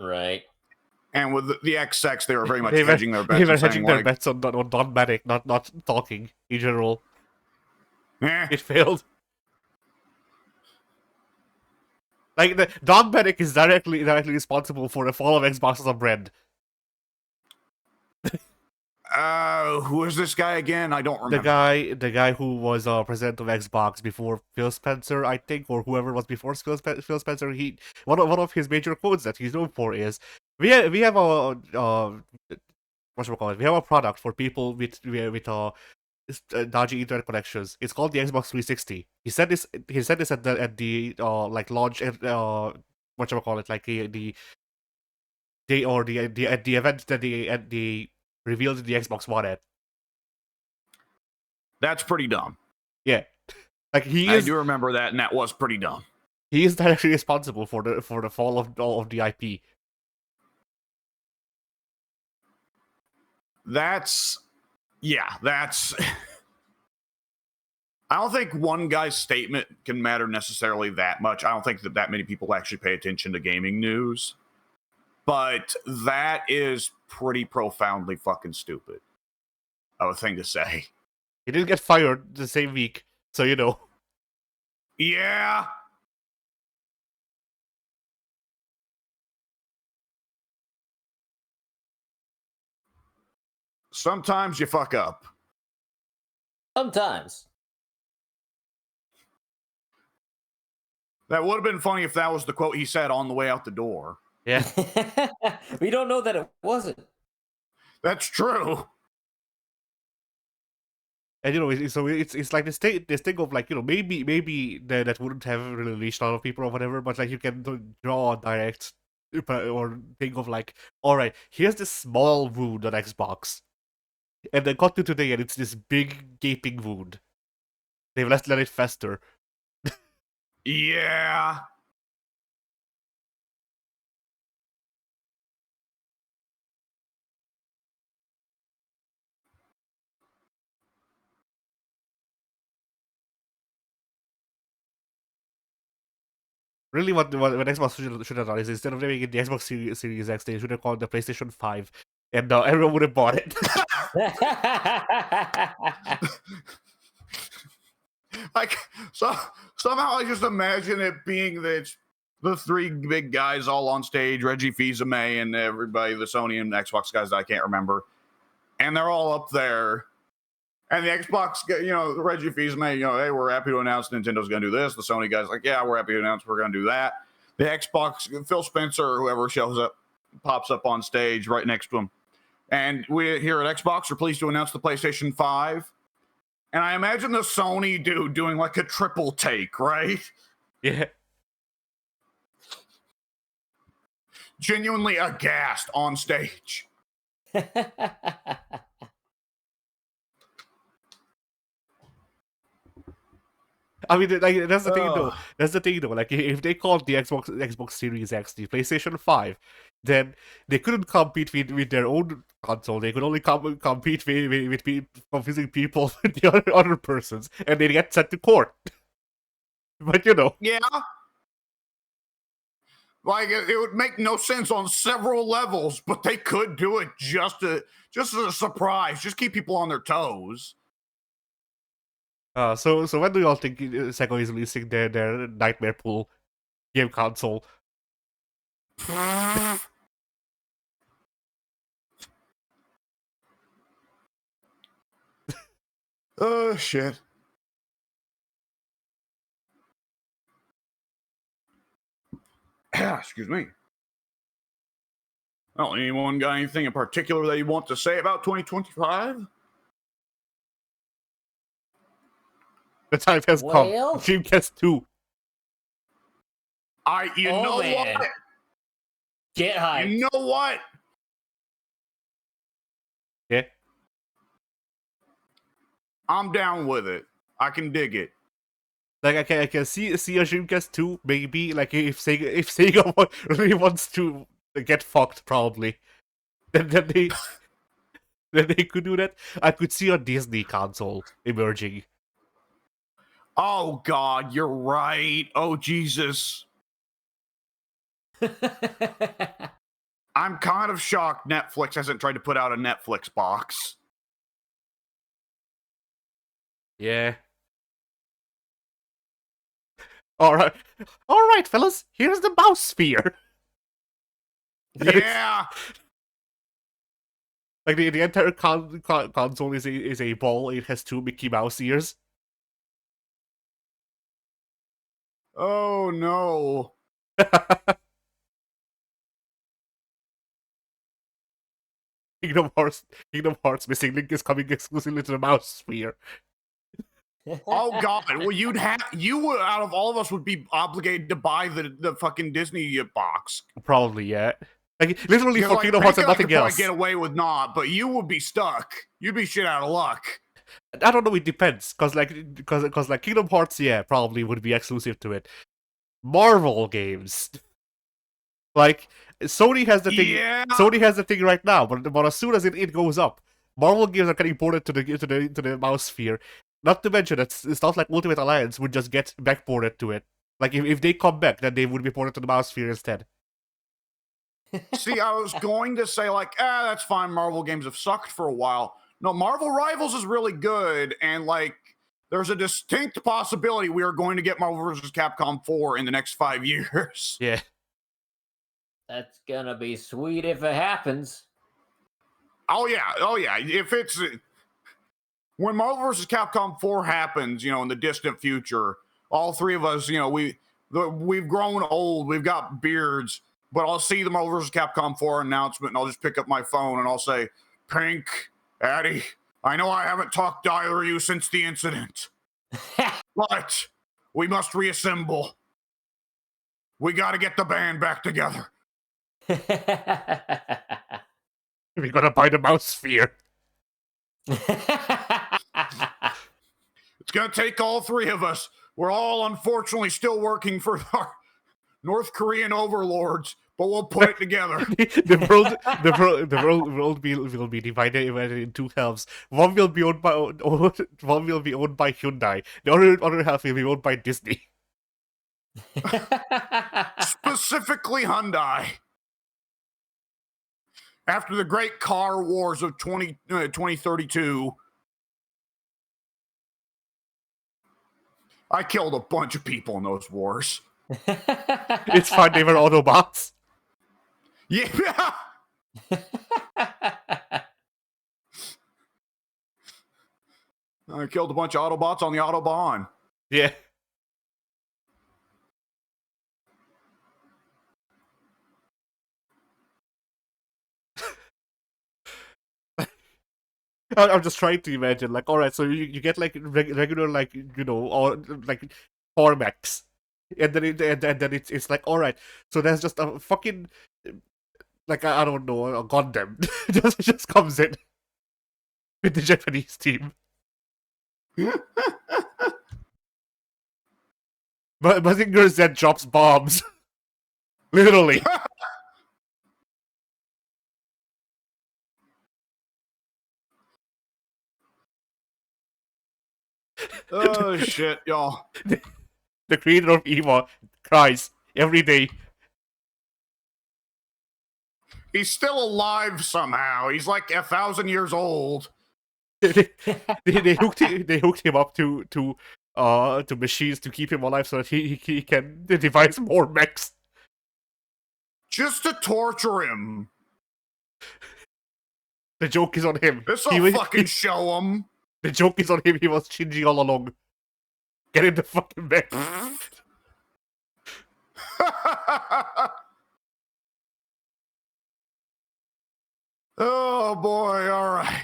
And with the XX, they were very much hedging their bets. They were hedging their bets on dogmatic, not talking in general. It failed. Like the dogmatic is directly responsible for the fall of Xbox as a brand. Who is this guy again? I don't remember. The guy who was president of Xbox before Phil Spencer, I think, or whoever was before Phil Spencer. One of his major quotes that he's known for is, "We have a we have a product for people with dodgy internet connections. It's called the Xbox 360." He said this at the like launch at like the day or the at the event that the revealed the Xbox One at. That's pretty dumb. Yeah, like I do remember that, and that was pretty dumb. He is directly responsible for the fall of the IP. That's I don't think one guy's statement can matter necessarily that much. I don't think that many people actually pay attention to gaming news. But that is pretty profoundly fucking stupid of a thing to say. He didn't get fired the same week, so you know. Yeah. Sometimes you fuck up. Sometimes. That would have been funny if that was the quote he said on the way out the door. Yeah. We don't know that it wasn't. That's true. And you know, so it's like this thing of like, you know, maybe that wouldn't have really reached a lot of people or whatever, but like you can draw a direct or think of like, all right, here's this small wound on Xbox, and they got to today, and it's this big gaping wound. They've let it fester. Yeah. Really, what Xbox should have done is instead of naming it the Xbox Series X, they should have called it the PlayStation 5, and everyone would have bought it. Like, so somehow I just imagine it being the three big guys all on stage, Reggie Fils-Aimé and everybody, the Sony and Xbox guys that I can't remember, and they're all up there. And the Xbox, you know, Reggie Fils-Aimé, you know, hey, we're happy to announce Nintendo's going to do this. The Sony guys like, yeah, we're happy to announce we're going to do that. The Xbox, Phil Spencer or whoever shows up, pops up on stage right next to him. And we here at Xbox are pleased to announce the PlayStation 5. And I imagine the Sony dude doing like a triple take, right? Yeah. Genuinely aghast on stage. I mean, like, that's the thing, though. That's the thing, though. Like, if they called the Xbox Series X the PlayStation 5, then they couldn't compete with their own console. They could only compete with confusing people with the other persons, and they get sent to court. But you know, yeah, like it would make no sense on several levels, but they could do it just as a surprise, just keep people on their toes. So when do y'all think Sega is releasing their Nightmare Pool game console? Oh shit. Excuse me. Well, anyone got anything in particular that you want to say about 2025? The time has come. Dreamcast 2. You know man. what? Get hyped. You know what? Yeah. I'm down with it. I can dig it. Like I can see a Dreamcast 2 maybe. Like if Sega really wants to get fucked, probably, then they could do that. I could see a Disney console emerging. Oh God, you're right. Oh Jesus. I'm kind of shocked Netflix hasn't tried to put out a Netflix box. Yeah. All right, fellas. Here's the mouse sphere. Yeah. Like the entire console is a ball. It has 2 Mickey Mouse ears. Oh no. Kingdom Hearts Missing Link is coming exclusively to the mouse sphere. Oh God! Well, you would out of all of us would be obligated to buy the fucking Disney box. Probably, yeah. Like literally, for Like, Kingdom Hearts and nothing else. Get away with not, but you would be stuck. You'd be shit out of luck. I don't know. It depends, cause like Kingdom Hearts, yeah, probably would be exclusive to it. Marvel games, like Sony has the thing. Yeah. Sony has the thing right now, but as soon as it goes up, Marvel games are getting ported to the mouse sphere. Not to mention that stuff like Ultimate Alliance would just get backported to it. Like if they come back, then they would be ported to the mouse sphere instead. See, I was going to say like, that's fine. Marvel games have sucked for a while. No, Marvel Rivals is really good, and like, there's a distinct possibility we are going to get Marvel vs. Capcom 4 in the next 5 years. Yeah. That's gonna be sweet if it happens. Oh yeah. If it's when Marvel vs. Capcom 4 happens, in the distant future, all three of us, we've grown old, we've got beards, but I'll see the Marvel vs. Capcom 4 announcement, and I'll just pick up my phone and I'll say, Pink, Addy, I know I haven't talked to either of you since the incident, but we must reassemble. We got to get the band back together. We gotta buy the mouse sphere. It's going to take all three of us. We're all unfortunately still working for our North Korean overlords, but we'll put it together. the world will be divided in two halves. One will be owned by Hyundai. The other half will be owned by Disney. Specifically Hyundai. After the great car wars of 2032, I killed a bunch of people in those wars. It's fine, they were Autobots. Yeah. I killed a bunch of Autobots on the Autobahn. Yeah. I'm just trying to imagine, like, alright, so you get, like, regular, like, or, like, core mechs. And then it's like, alright, so there's just a fucking, like, I don't know, a Gundam. just comes in with the Japanese team. Mazinger Z drops bombs. Literally. Oh, shit, y'all. The creator of EVA cries every day. He's still alive somehow. He's like 1,000 years old. they hooked him up to machines to keep him alive so that he can devise more mechs. Just to torture him. The joke is on him. This'll fucking show him. The joke is on him. He was Shinji all along. Get in the fucking mech. Oh boy, alright.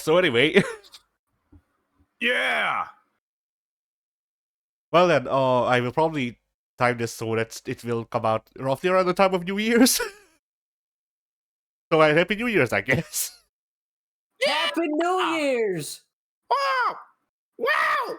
So anyway. Yeah. Well then, I will probably time this so that it will come out roughly around the time of New Year's. So Happy New Year's, I guess. Happy New Year's! Wow! Wow!